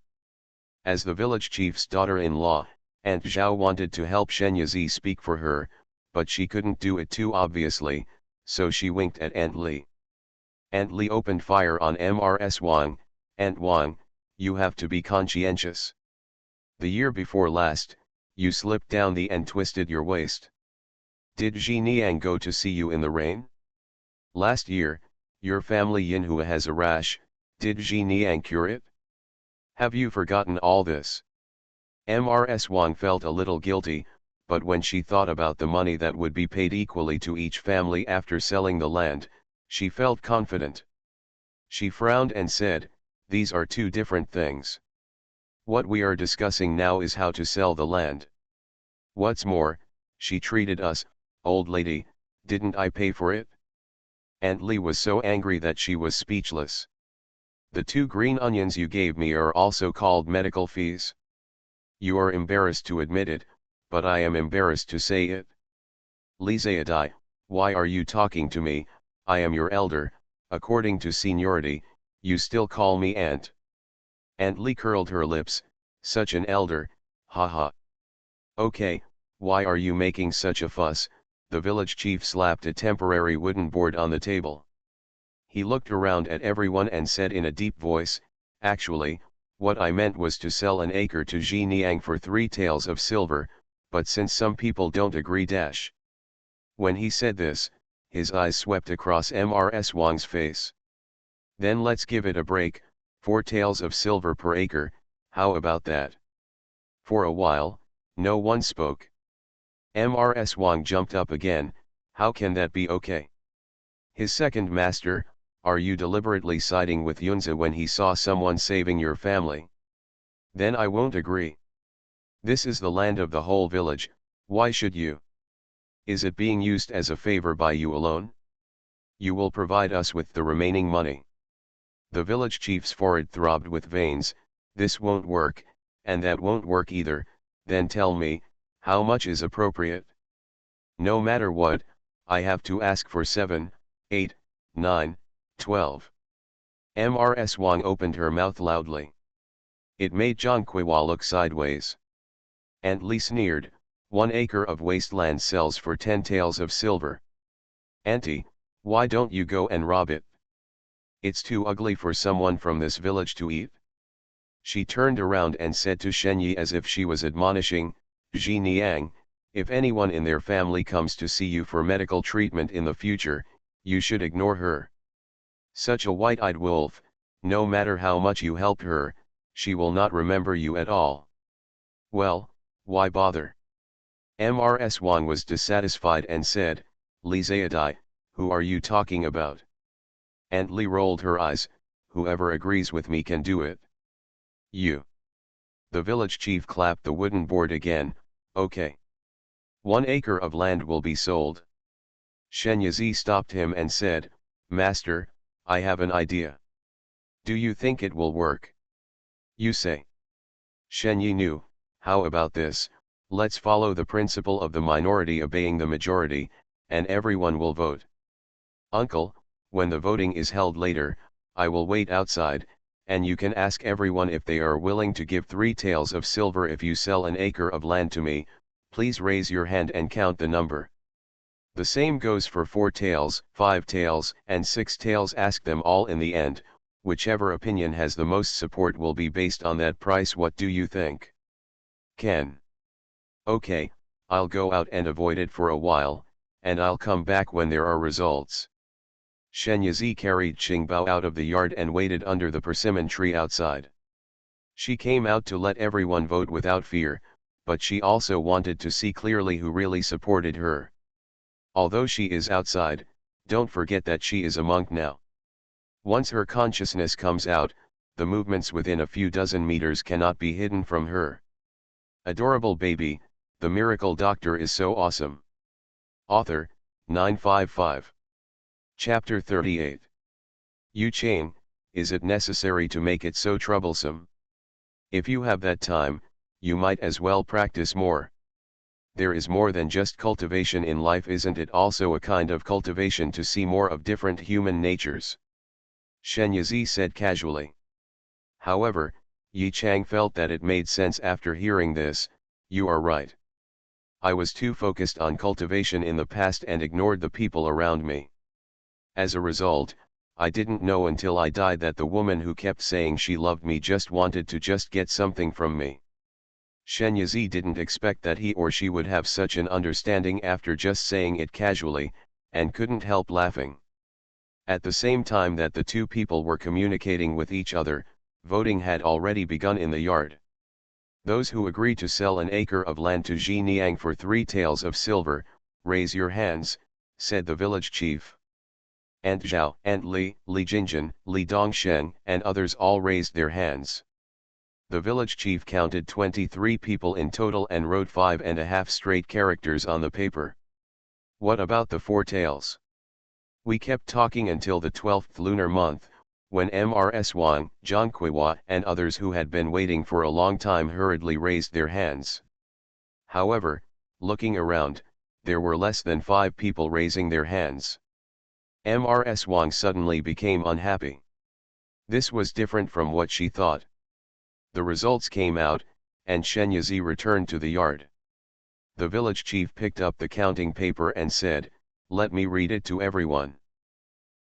As the village chief's daughter-in-law, Aunt Zhao wanted to help Shen Yizi speak for her, but she couldn't do it too obviously, so she winked at Aunt Li. Aunt Li opened fire on Mrs. Wang. Aunt Wang, you have to be conscientious. The year before last, You slipped down the and twisted your waist. Did Ji Niang go to see you in the rain? Last year, your family Yinhua has a rash, did Ji Niang cure it? Have you forgotten all this? Mrs. Wang felt a little guilty, but when she thought about the money that would be paid equally to each family after selling the land, she felt confident. She frowned and said, "These are two different things. What we are discussing now is how to sell the land. What's more, she treated us, old lady, didn't I pay for it?" Aunt Li was so angry that she was speechless. "The 2 green onions you gave me are also called medical fees. You are embarrassed to admit it, but I am embarrassed to say it. Li Zayadai, why are you talking to me? I am your elder, according to seniority, you still call me aunt." Aunt Li curled her lips, "Such an elder, haha. Okay, why are you making such a fuss?" The village chief slapped a temporary wooden board on the table. He looked around at everyone and said in a deep voice, "Actually, what I meant was to sell an acre to Ji Niang for 3 taels of silver, but since some people don't agree dash." When he said this, his eyes swept across Mrs. Wang's face. "Then let's give it a break, 4 taels of silver per acre, how about that?" For a while, no one spoke. Mrs. Wang jumped up again, "How can that be okay?" His second master, "Are you deliberately siding with Yunza when he saw someone saving your family? Then I won't agree. This is the land of the whole village, why should you? Is it being used as a favor by you alone? You will provide us with the remaining money." The village chief's forehead throbbed with veins, "This won't work, and that won't work either, then tell me, how much is appropriate? No matter what, I have to ask for 7, 8, 9, 12. Mrs. Wang opened her mouth loudly. It made Zhang Kuihua look sideways. Aunt Li sneered, 1 acre of wasteland sells for 10 taels of silver. Auntie, why don't you go and rob it? It's too ugly for someone from this village to eat." She turned around and said to Shenyi as if she was admonishing, "Ji Niang, if anyone in their family comes to see you for medical treatment in the future, you should ignore her. Such a white-eyed wolf, no matter how much you help her, she will not remember you at all." "Well, why bother?" Mrs. Wang was dissatisfied and said, "Li Zayadai, who are you talking about?" Aunt Li rolled her eyes, "Whoever agrees with me can do it." "You." The village chief clapped the wooden board again, "Okay. 1 acre of land will be sold." Shen Yazi stopped him and said, "Master, I have an idea. Do you think it will work?" "You say." Shen Yi knew, "How about this, let's follow the principle of the minority obeying the majority, and everyone will vote. Uncle, when the voting is held later, I will wait outside, and you can ask everyone if they are willing to give 3 taels of silver if you sell an acre of land to me. Please raise your hand and count the number. The same goes for 4 taels, 5 taels, and 6 taels. Ask them all in the end, whichever opinion has the most support will be based on that price. What do you think?" "Ken." "Okay, I'll go out and avoid it for a while, and I'll come back when there are results." Shen Yazi carried Qingbao out of the yard and waited under the persimmon tree outside. She came out to let everyone vote without fear, but she also wanted to see clearly who really supported her. Although she is outside, don't forget that she is a monk now. Once her consciousness comes out, the movements within a few dozen meters cannot be hidden from her. Adorable baby, the miracle doctor is so awesome. Author, 955. Chapter 38. Yu Chang, is it necessary to make it so troublesome? If you have that time, you might as well practice more. There is more than just cultivation in life, isn't it also a kind of cultivation to see more of different human natures? Shen Yazi said casually. However, Yi Chang felt that it made sense after hearing this. "You are right. I was too focused on cultivation in the past and ignored the people around me. As a result, I didn't know until I died that the woman who kept saying she loved me just wanted to just get something from me. Shenyazi didn't expect that he or she would have such an understanding after just saying it casually, and couldn't help laughing. At the same time that the two people were communicating with each other, voting had already begun in the yard. Those who agree to sell an acre of land to Ji Niang for 3 taels of silver, raise your hands, said the village chief. Ant Zhao, Ant Li, Li Jingjin, Li Dongshen, and others all raised their hands. The village chief counted 23 people in total and wrote 5.5 straight characters on the paper. What about the 4 taels? We kept talking until the 12th lunar month, when Mrs. Wang, Zhang Kuihua and others who had been waiting for a long time hurriedly raised their hands. However, looking around, there were less than 5 people raising their hands. Mrs. Wang suddenly became unhappy. This was different from what she thought. The results came out, and Shenyazi returned to the yard. The village chief picked up the counting paper and said, "Let me read it to everyone.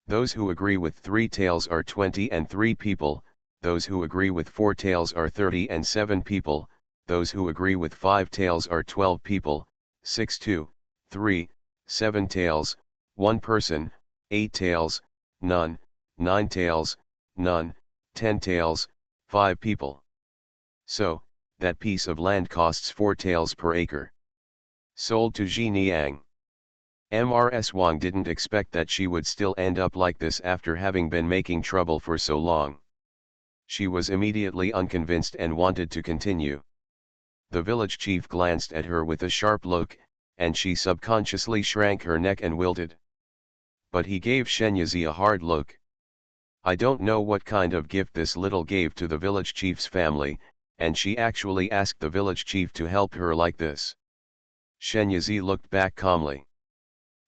Those who agree with 3 taels are 20 and 3 people, those who agree with 4 taels are 30 and 7 people, those who agree with 5 taels are 12 people, 6 2, 3, 7 taels, 1 person, 8 taels, none, 9 taels, none, 10 taels, 5 people. So, that piece of land costs 4 taels per acre. Sold to Ji Niang." Mrs. Wang didn't expect that she would still end up like this after having been making trouble for so long. She was immediately unconvinced and wanted to continue. The village chief glanced at her with a sharp look, and she subconsciously shrank her neck and wilted. But he gave Shenyazi a hard look. I don't know what kind of gift this little gave to the village chief's family, and she actually asked the village chief to help her like this. Shenyazi looked back calmly.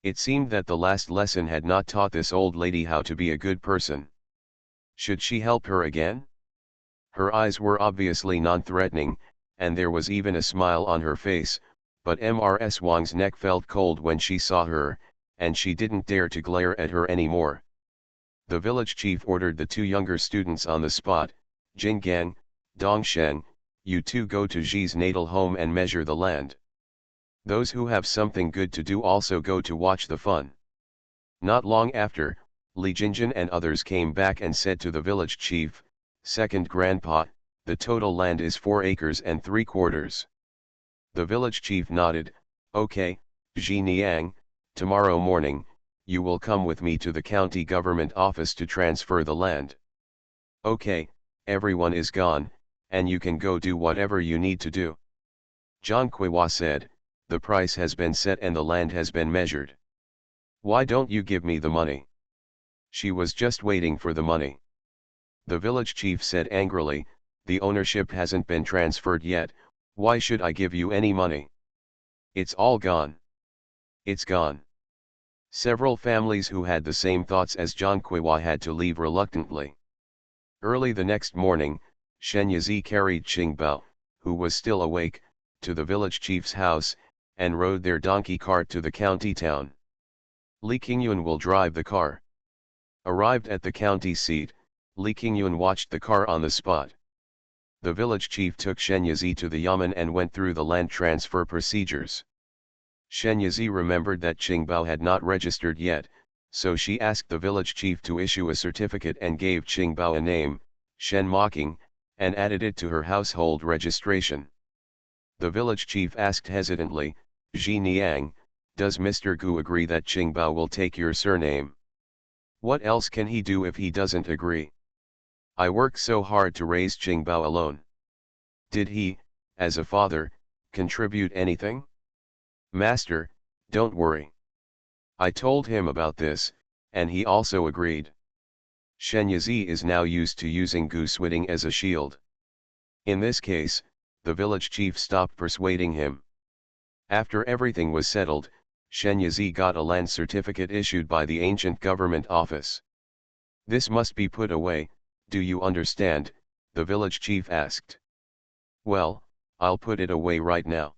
It seemed that the last lesson had not taught this old lady how to be a good person. Should she help her again? Her eyes were obviously non-threatening, and there was even a smile on her face, but Mrs. Wang's neck felt cold when she saw her, and she didn't dare to glare at her anymore. The village chief ordered the 2 younger students on the spot, Jinggang, Dongshen, you 2 go to Ji's natal home and measure the land. Those who have something good to do also go to watch the fun. Not long after, Li Jingjin and others came back and said to the village chief, "Second grandpa, the total land is 4 acres and 3/4. The village chief nodded, "Okay, Ji Niang, tomorrow morning, you will come with me to the county government office to transfer the land." "Okay, everyone is gone, and you can go do whatever you need to do." Zhang Kuihua said, "The price has been set and the land has been measured. Why don't you give me the money?" She was just waiting for the money. The village chief said angrily, "The ownership hasn't been transferred yet, why should I give you any money? It's all gone. It's gone." Several families who had the same thoughts as Zhang Kuihua had to leave reluctantly. Early the next morning, Shenyazi carried Qingbao, who was still awake, to the village chief's house, and rode their donkey cart to the county town. Li Qingyun will drive the car. Arrived at the county seat, Li Qingyun watched the car on the spot. The village chief took Shenyazi to the yamen and went through the land transfer procedures. Shenyazi remembered that Qingbao had not registered yet, so she asked the village chief to issue a certificate and gave Qingbao a name, Shen Mocking, and added it to her household registration. The village chief asked hesitantly, "Ji Niang, does Mr. Gu agree that Qingbao will take your surname? What else can he do if he doesn't agree? I worked so hard to raise Qingbao alone. Did he, as a father, contribute anything?" "Master, don't worry. I told him about this, and he also agreed." Shenyazi is now used to using Gu Switting as a shield. In this case, the village chief stopped persuading him. After everything was settled, Shenyazi got a land certificate issued by the ancient government office. "This must be put away, do you understand?" the village chief asked. "Well, I'll put it away right now."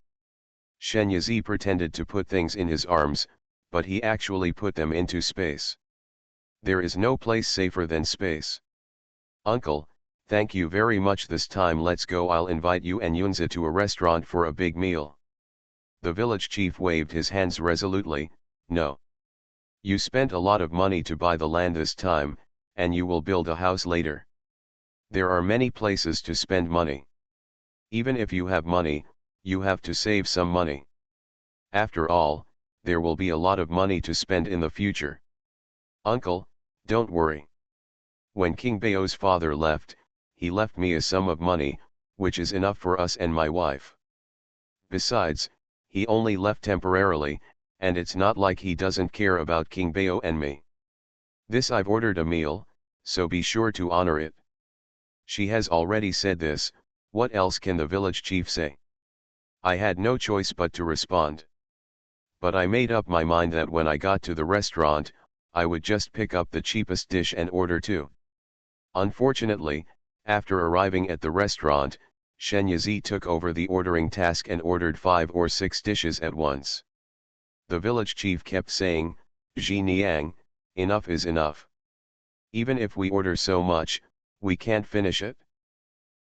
Shenyazi pretended to put things in his arms, but he actually put them into space. There is no place safer than space. "Uncle, Thank you very much, this time let's go, I'll invite you and Yunzi to a restaurant for a big meal. The village chief waved his hands resolutely. No. You spent a lot of money to buy the land this time, and you will build a house later. There are many places to spend money. Even if you have money, you have to save some money. After all, there will be a lot of money to spend in the future. Uncle, don't worry. When King Bao's father left, he left me a sum of money, which is enough for us and my wife. Besides, he only left temporarily, and it's not like he doesn't care about King Bao and me. This I've ordered a meal, so be sure to honor it. She has already said this, what else can the village chief say? I had no choice but to respond. But I made up my mind that when I got to the restaurant, I would just pick up the cheapest dish and order two. Unfortunately, after arriving at the restaurant, Shen Yizi took over the ordering task and ordered 5 or 6 dishes at once. The village chief kept saying, "Ji Niang, enough is enough. Even if we order so much, we can't finish it.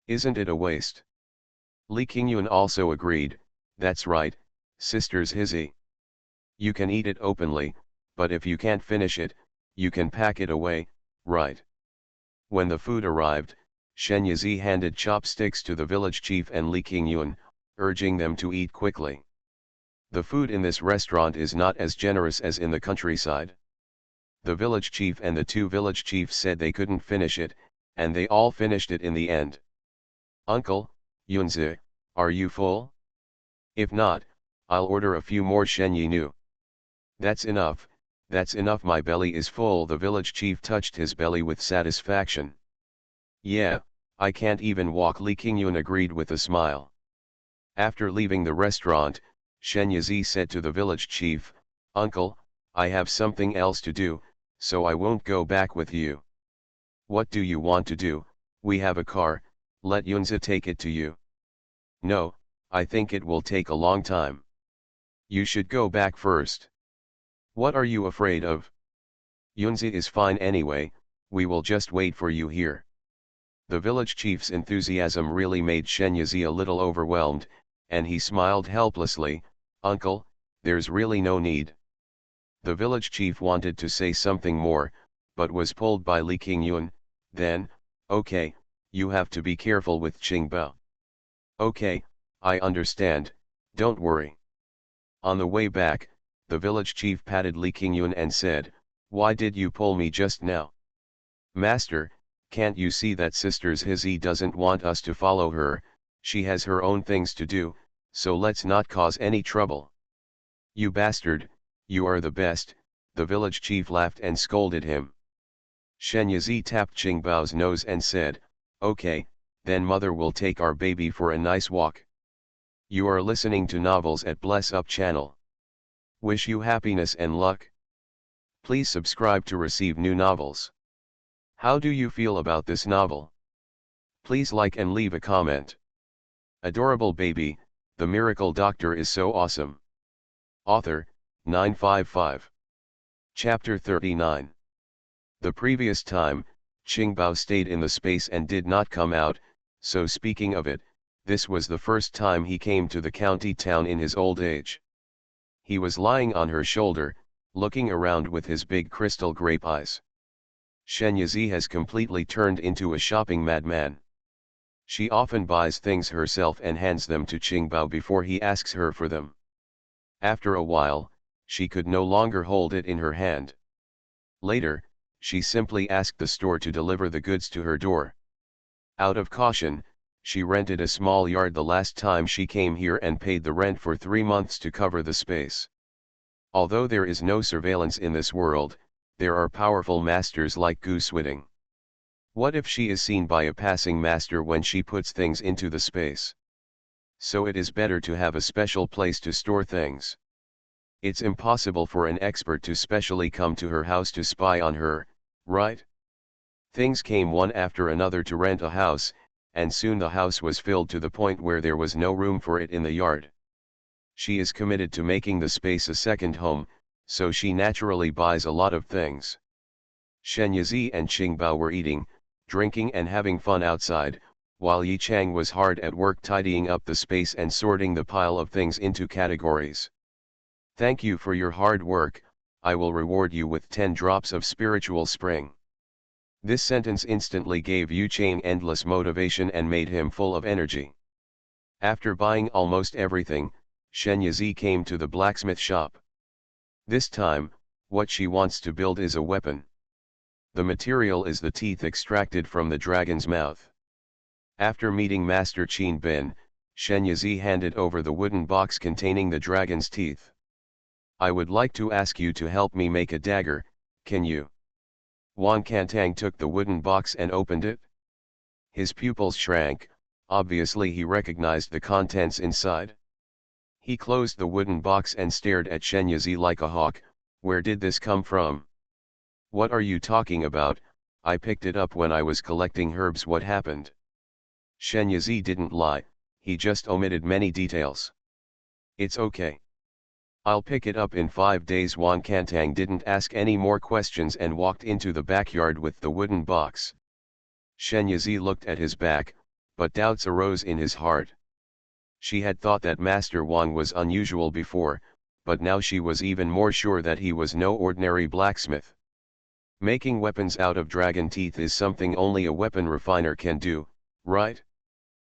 Isn't it a waste?" Li Qingyun also agreed, "That's right, sisters Hizi. You can eat it openly, but if you can't finish it, you can pack it away, right?" When the food arrived, Shen Yizi handed chopsticks to the village chief and Li Qingyun, urging them to eat quickly. The food in this restaurant is not as generous as in the countryside. The village chief and the 2 village chiefs said they couldn't finish it, and they all finished it in the end. "Uncle, Yunzi, are you full? If not, I'll order a few more," Shen Yi knew. That's enough, my belly is full." The village chief touched his belly with satisfaction. "Yeah, I can't even walk," Li Qingyun agreed with a smile. After leaving the restaurant, Shen Yizi said to the village chief, "Uncle, I have something else to do, so I won't go back with you." "What do you want to do? We have a car, let Yunzi take it to you." "No, I think it will take a long time. You should go back first." "What are you afraid of? Yunzi is fine anyway, we will just wait for you here." The village chief's enthusiasm really made Shen Yizi a little overwhelmed, and he smiled helplessly. "Uncle, there's really no need." The village chief wanted to say something more, but was pulled by Li Qingyun. Then, "Okay, you have to be careful with Qingbao." "Okay, I understand, don't worry." On the way back, the village chief patted Li Qingyun and said, "Why did you pull me just now?" "Master, can't you see that sisters Hizi doesn't want us to follow her? She has her own things to do, so let's not cause any trouble." "You bastard, you are the best," the village chief laughed and scolded him. Shen Yizi tapped Qingbao's nose and said, "Okay, then mother will take our baby for a nice walk." You are listening to Novels at Bless Up channel. Wish you happiness and luck. Please subscribe to receive new novels. How do you feel about this novel? Please like and leave a comment. Adorable baby, the miracle doctor is so awesome. Author, 955. Chapter 39. The previous time, Qingbao stayed in the space and did not come out, so speaking of it, this was the first time he came to the county town in his old age. He was lying on her shoulder, looking around with his big crystal grape eyes. Shen Yizi has completely turned into a shopping madman. She often buys things herself and hands them to Qingbao before he asks her for them. After a while, she could no longer hold it in her hand. Later, she simply asked the store to deliver the goods to her door. Out of caution, she rented a small yard the last time she came here and paid the rent for 3 months to cover the space. Although there is no surveillance in this world, there are powerful masters like Goosewitting. What if she is seen by a passing master when she puts things into the space? So it is better to have a special place to store things. It's impossible for an expert to specially come to her house to spy on her, right? Things came one after another to rent a house, and soon the house was filled to the point where there was no room for it in the yard. She is committed to making the space a second home, so she naturally buys a lot of things. Shen Yizi and Qingbao were eating, drinking and having fun outside, while Yi Chang was hard at work tidying up the space and sorting the pile of things into categories. Thank you for your hard work, I will reward you with 10 drops of spiritual spring. This sentence instantly gave Yu Chang endless motivation and made him full of energy. After buying almost everything, Shen Yizi came to the blacksmith shop. This time, what she wants to build is a weapon. The material is the teeth extracted from the dragon's mouth. After meeting Master Qin Bin, Shen Yizi handed over the wooden box containing the dragon's teeth. I would like to ask you to help me make a dagger, can you? Wang Kantang took the wooden box and opened it. His pupils shrank, obviously he recognized the contents inside. He closed the wooden box and stared at Shen Yizi like a hawk. Where did this come from? What are you talking about? I picked it up when I was collecting herbs. What happened? Shen Yizi didn't lie, he just omitted many details. It's okay. I'll pick it up in 5 days. Wang Kantang didn't ask any more questions and walked into the backyard with the wooden box. Shen Yizi looked at his back, but doubts arose in his heart. She had thought that Master Wang was unusual before, but now she was even more sure that he was no ordinary blacksmith. Making weapons out of dragon teeth is something only a weapon refiner can do, right?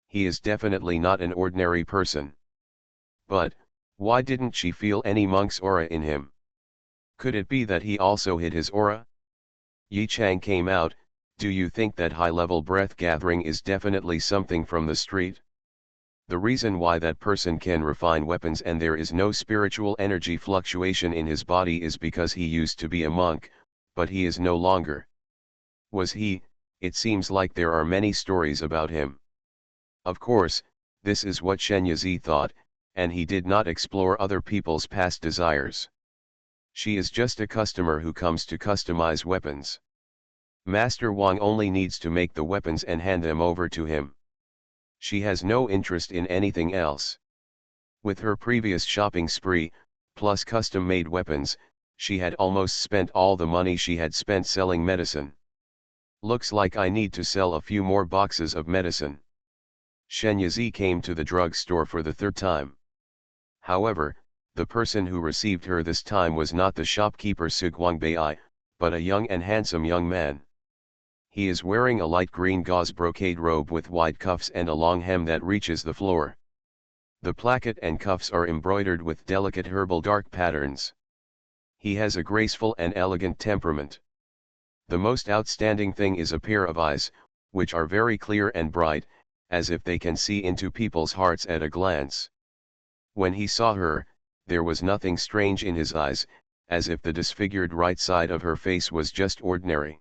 He is definitely not an ordinary person. But, why didn't she feel any monk's aura in him? Could it be that he also hid his aura? Yi Chang came out. Do you think that high-level breath gathering is definitely something from the street? The reason why that person can refine weapons and there is no spiritual energy fluctuation in his body is because he used to be a monk, but he is no longer. Was he? It seems like there are many stories about him. Of course, this is what Shen Yizi thought, and he did not explore other people's past desires. She is just a customer who comes to customize weapons. Master Wang only needs to make the weapons and hand them over to him. She has no interest in anything else. With her previous shopping spree, plus custom-made weapons, she had almost spent all the money she had spent selling medicine. Looks like I need to sell a few more boxes of medicine. Shen Yizi came to the drugstore for the 3rd time. However, the person who received her this time was not the shopkeeper Su Guangbei, but a young and handsome young man. He is wearing a light green gauze brocade robe with wide cuffs and a long hem that reaches the floor. The placket and cuffs are embroidered with delicate herbal dark patterns. He has a graceful and elegant temperament. The most outstanding thing is a pair of eyes, which are very clear and bright, as if they can see into people's hearts at a glance. When he saw her, there was nothing strange in his eyes, as if the disfigured right side of her face was just ordinary.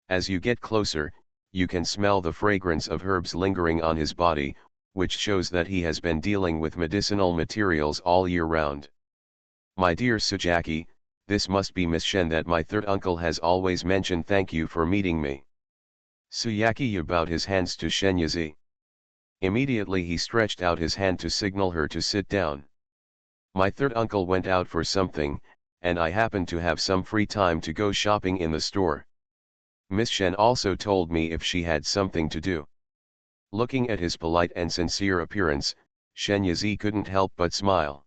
As you get closer, you can smell the fragrance of herbs lingering on his body, which shows that he has been dealing with medicinal materials all year round. My dear Sujaki, this must be Miss Shen that my 3rd uncle has always mentioned. Thank you for meeting me. Suyaki bowed his hands to Shen Yizi. Immediately he stretched out his hand to signal her to sit down. My 3rd uncle went out for something, and I happened to have some free time to go shopping in the store. Miss Shen also told me if she had something to do. Looking at his polite and sincere appearance, Shen Yizi couldn't help but smile.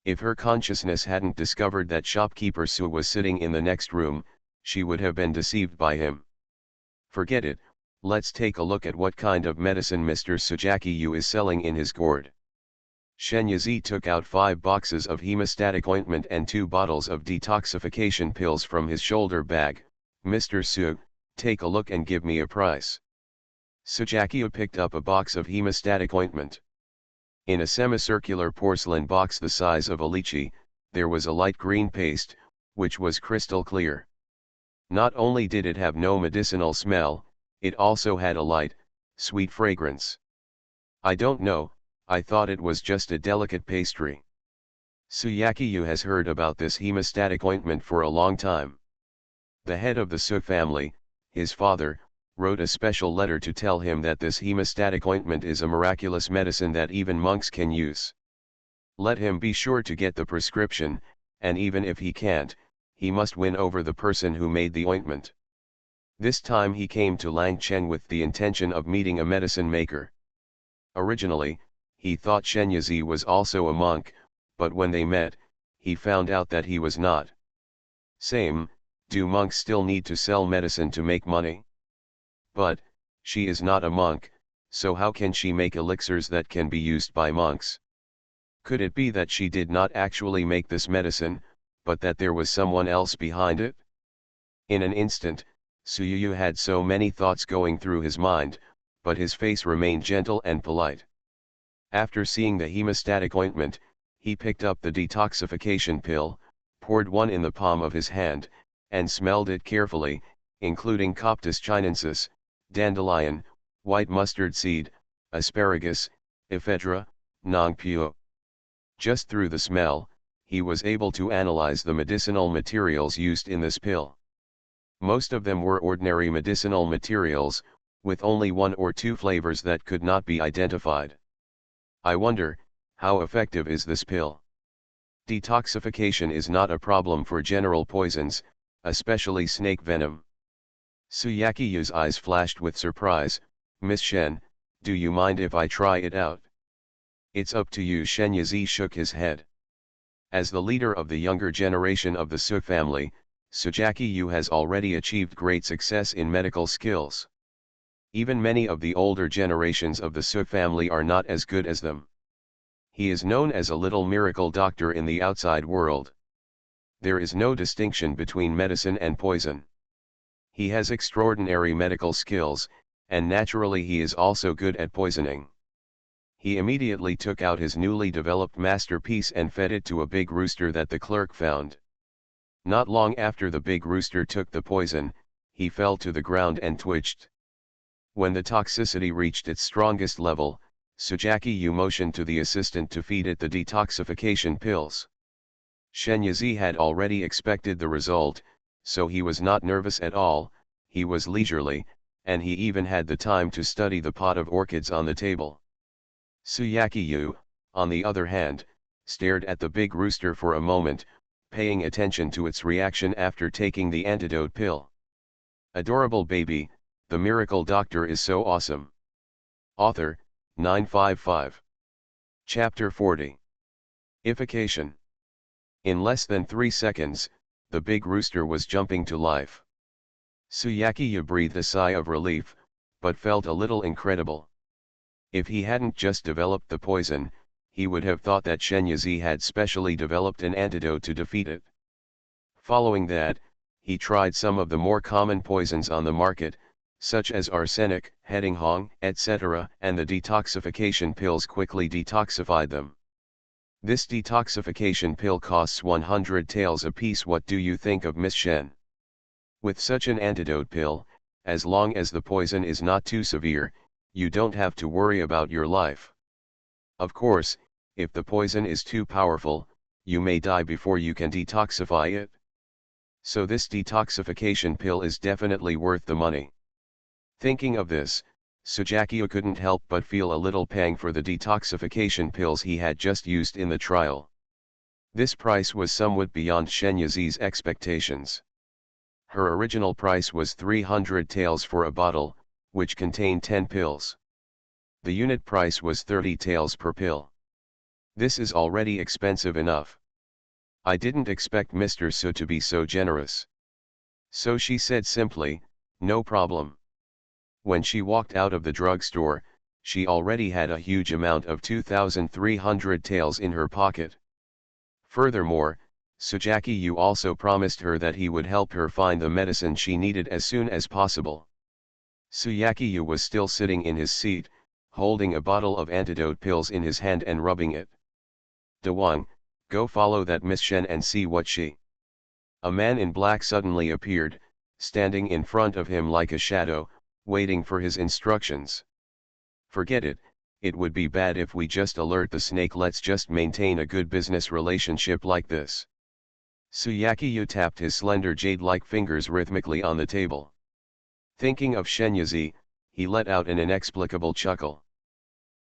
If her consciousness hadn't discovered that shopkeeper Su was sitting in the next room, she would have been deceived by him. Forget it, let's take a look at what kind of medicine Mr. Sujaki Yu is selling in his gourd. Shen Yizi took out 5 boxes of hemostatic ointment and 2 bottles of detoxification pills from his shoulder bag. Mr. Su, take a look and give me a price. Sujaki picked up a box of hemostatic ointment. In a semicircular porcelain box the size of a lychee, there was a light green paste, which was crystal clear. Not only did it have no medicinal smell, it also had a light, sweet fragrance. I don't know, I thought it was just a delicate pastry. Suyakiyu has heard about this hemostatic ointment for a long time. The head of the Su family, his father, wrote a special letter to tell him that this hemostatic ointment is a miraculous medicine that even monks can use. Let him be sure to get the prescription, and even if he can't, he must win over the person who made the ointment. This time he came to Langchen with the intention of meeting a medicine maker. Originally, he thought Shen Yazi was also a monk, but when they met, he found out that he was not. Same, do monks still need to sell medicine to make money? But, she is not a monk, so how can she make elixirs that can be used by monks? Could it be that she did not actually make this medicine, but that there was someone else behind it? In an instant, Suyuyu had so many thoughts going through his mind, but his face remained gentle and polite. After seeing the hemostatic ointment, he picked up the detoxification pill, poured one in the palm of his hand, and smelled it carefully, including Coptis chinensis, dandelion, white mustard seed, asparagus, ephedra, nong puo. Just through the smell, he was able to analyze the medicinal materials used in this pill. Most of them were ordinary medicinal materials, with only one or two flavors that could not be identified. I wonder, how effective is this pill? Detoxification is not a problem for general poisons, especially snake venom. Suyakiyu's eyes flashed with surprise. Miss Shen, do you mind if I try it out? It's up to you. Shen Yazi shook his head. As the leader of the younger generation of the Su family, Sujakiyu has already achieved great success in medical skills. Even many of the older generations of the Su family are not as good as them. He is known as a little miracle doctor in the outside world. There is no distinction between medicine and poison. He has extraordinary medical skills, and naturally he is also good at poisoning. He immediately took out his newly developed masterpiece and fed it to a big rooster that the clerk found. Not long after the big rooster took the poison, he fell to the ground and twitched. When the toxicity reached its strongest level, Sujakiyu motioned to the assistant to feed it the detoxification pills. Shen Yazi had already expected the result, so he was not nervous at all, he was leisurely, and he even had the time to study the pot of orchids on the table. Suyakiyu, on the other hand, stared at the big rooster for a moment, paying attention to its reaction after taking the antidote pill. Adorable baby, the miracle doctor is so awesome. Author, 955. Chapter 40. Ification. In less than 3 seconds, the big rooster was jumping to life. Suyakiyu breathed a sigh of relief, but felt a little incredible. If he hadn't just developed the poison, he would have thought that Shen Yazi had specially developed an antidote to defeat it. Following that, he tried some of the more common poisons on the market, such as arsenic, hedinghong, etc., and the detoxification pills quickly detoxified them. This detoxification pill costs 100 taels apiece. What do you think of Miss Shen? With such an antidote pill, as long as the poison is not too severe, you don't have to worry about your life. Of course, if the poison is too powerful, you may die before you can detoxify it. So this detoxification pill is definitely worth the money. Thinking of this, Sujakiyu couldn't help but feel a little pang for the detoxification pills he had just used in the trial. This price was somewhat beyond Shen Yazi's expectations. Her original price was 300 taels for a bottle, which contained 10 pills. The unit price was 30 taels per pill. This is already expensive enough. I didn't expect Mr. Su to be so generous. So she said simply, no problem. When she walked out of the drugstore, she already had a huge amount of 2,300 taels in her pocket. Furthermore, Sujakiyu also promised her that he would help her find the medicine she needed as soon as possible. Suyakiyu was still sitting in his seat, holding a bottle of antidote pills in his hand and rubbing it. Dawang, go follow that Miss Shen and see what she. A man in black suddenly appeared, standing in front of him like a shadow, waiting for his instructions. Forget it, it would be bad if we just alert the snake. Let's just maintain a good business relationship like this. Suyakiyu tapped his slender jade-like fingers rhythmically on the table. Thinking of Shen Yazi, he let out an inexplicable chuckle.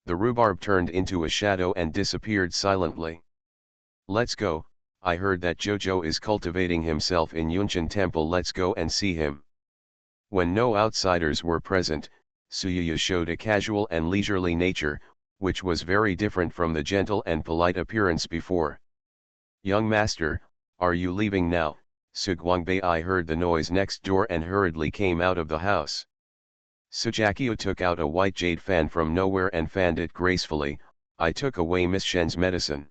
The rhubarb turned into a shadow and disappeared silently. Let's go, I heard that Jojo is cultivating himself in Yunchen Temple. Let's go and see him. When no outsiders were present, Suyuya showed a casual and leisurely nature, which was very different from the gentle and polite appearance before. "Young master, are you leaving now?" Sugwangbei heard the noise next door and hurriedly came out of the house. Sujakio took out a white jade fan from nowhere and fanned it gracefully. "I took away Miss Shen's medicine.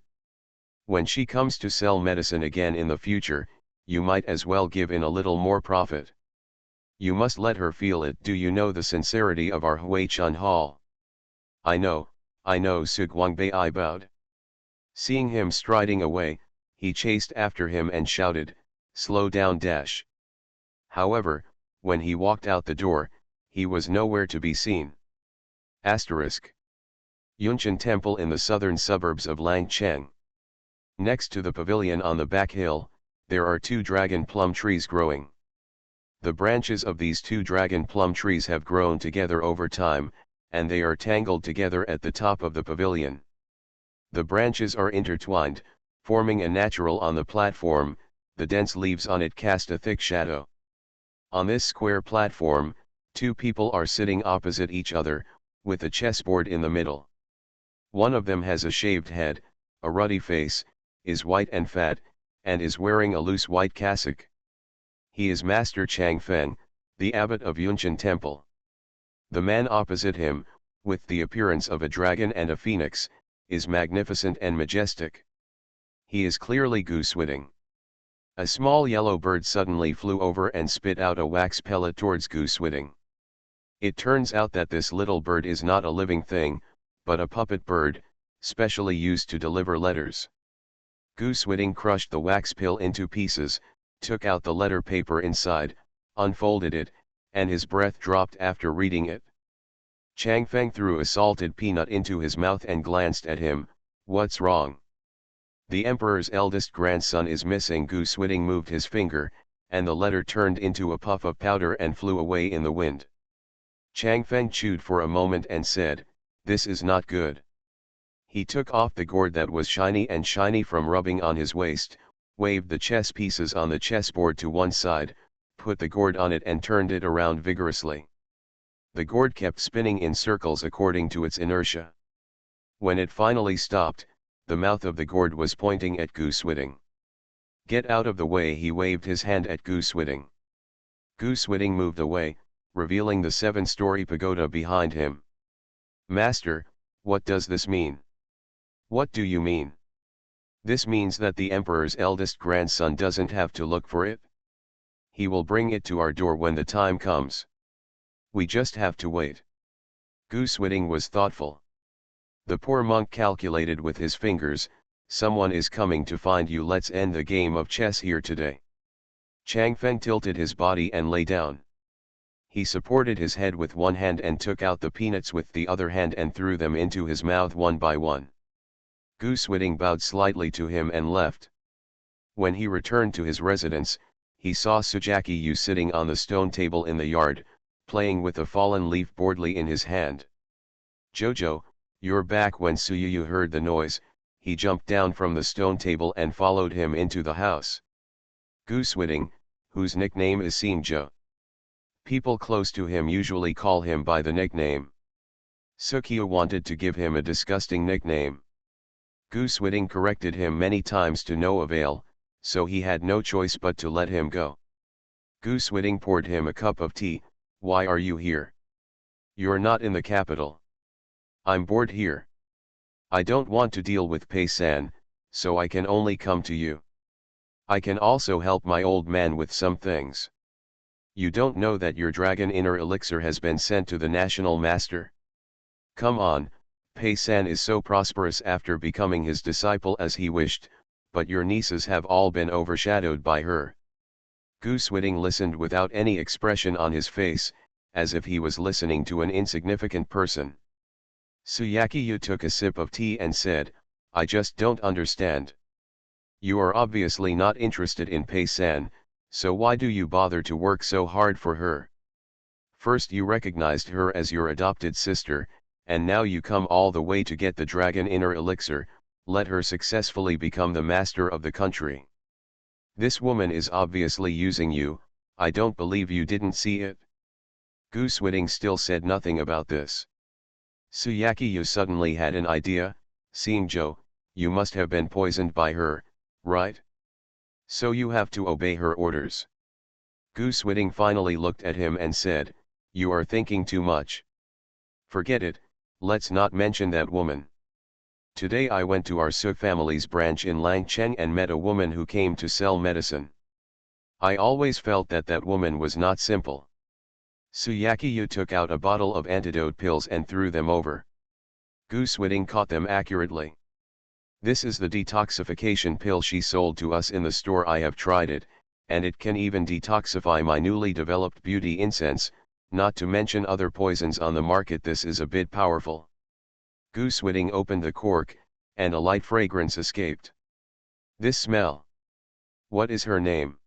When she comes to sell medicine again in the future, you might as well give in a little more profit. You must let her feel it." "Do you know the sincerity of our Huichun Hall?" I know, Sugwangbei bowed. Seeing him striding away, he chased after him and shouted, "Slow down dash." However, when he walked out the door, he was nowhere to be seen. Asterisk. Yunchen Temple in the southern suburbs of Langcheng. Next to the pavilion on the back hill, there are 2 dragon plum trees growing. The branches of these 2 dragon plum trees have grown together over time, and they are tangled together at the top of the pavilion. The branches are intertwined, forming a natural on the platform. The dense leaves on it cast a thick shadow. On this square platform, 2 people are sitting opposite each other, with a chessboard in the middle. One of them has a shaved head, a ruddy face, is white and fat, and is wearing a loose white cassock. He is Master Chang Feng, the abbot of Yunchen Temple. The man opposite him, with the appearance of a dragon and a phoenix, is magnificent and majestic. He is clearly goose-witting. A small yellow bird suddenly flew over and spit out a wax pellet towards goose-witting. It turns out that this little bird is not a living thing, but a puppet bird, specially used to deliver letters. Goose-witting crushed the wax pill into pieces, took out the letter paper inside, unfolded it, and his breath dropped after reading it. Chang Feng threw a salted peanut into his mouth and glanced at him. "What's wrong?" "The emperor's eldest grandson is missing." Goose-witting moved his finger, and the letter turned into a puff of powder and flew away in the wind. Chang Feng chewed for a moment and said, "This is not good." He took off the gourd that was shiny from rubbing on his waist, waved the chess pieces on the chessboard to one side, put the gourd on it and turned it around vigorously. The gourd kept spinning in circles according to its inertia. When it finally stopped, the mouth of the gourd was pointing at Goose-witting. "Get out of the way!" He waved his hand at Goose-witting. Goose-witting moved away, revealing the 7-story pagoda behind him. "Master, what does this mean?" "What do you mean?" "This means that the emperor's eldest grandson doesn't have to look for it. He will bring it to our door when the time comes. We just have to wait." Goose-witting was thoughtful. The poor monk calculated with his fingers, "Someone is coming to find you. Let's end the game of chess here today." Chang Feng tilted his body and lay down. He supported his head with one hand and took out the peanuts with the other hand and threw them into his mouth one by one. Goose-witting bowed slightly to him and left. When he returned to his residence, he saw Sujakiyu sitting on the stone table in the yard, playing with a fallen leaf boardly in his hand. "Jojo, you're back." When Suyuyu heard the noise, he jumped down from the stone table and followed him into the house. Goose-witting, whose nickname is Singjo. People close to him usually call him by the nickname. Sukiya wanted to give him a disgusting nickname. Goose-witting corrected him many times to no avail, so he had no choice but to let him go. Goose-witting poured him a cup of tea. "Why are you here? You're not in the capital." "I'm bored here. I don't want to deal with Pei-san, so I can only come to you. I can also help my old man with some things. You don't know that your dragon inner elixir has been sent to the national master? Come on, Pei-san is so prosperous after becoming his disciple as he wished, but your nieces have all been overshadowed by her." Goose-witting listened without any expression on his face, as if he was listening to an insignificant person. Suyakiyu took a sip of tea and said, "I just don't understand. You are obviously not interested in Pei-san, so why do you bother to work so hard for her? First you recognized her as your adopted sister, and now you come all the way to get the dragon inner elixir. Let her successfully become the master of the country. This woman is obviously using you. I don't believe you didn't see it." Goose Whitting still said nothing about this. Suyakiyu suddenly had an idea, seeing Joe, you must have been poisoned by her, right? So you have to obey her orders. Goose Whitting finally looked at him and said, you are thinking too much. Forget it, let's not mention that woman. Today I went to our Su family's branch in Langcheng and met a woman who came to sell medicine. I always felt that that woman was not simple. Suyakiyu took out a bottle of antidote pills and threw them over. Goose Whitting caught them accurately. This is the detoxification pill she sold to us in the store. I have tried it, and it can even detoxify my newly developed beauty incense, not to mention other poisons on the market. This is a bit powerful. Goose Whitting opened the cork, and a light fragrance escaped. This smell. What is her name?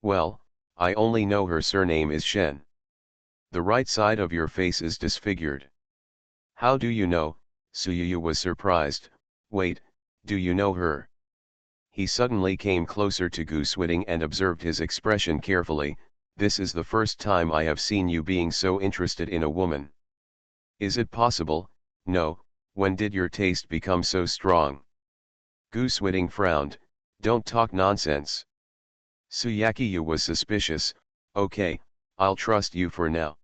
Well, I only know her surname is Shen. The right side of your face is disfigured. How do you know? Suyuyu was surprised. Wait, do you know her? He suddenly came closer to Goose Whitting and observed his expression carefully. This is the first time I have seen you being so interested in a woman. Is it possible? No, when did your taste become so strong? Goose Whitting frowned. Don't talk nonsense. Suyakiyu was suspicious. Okay, I'll trust you for now.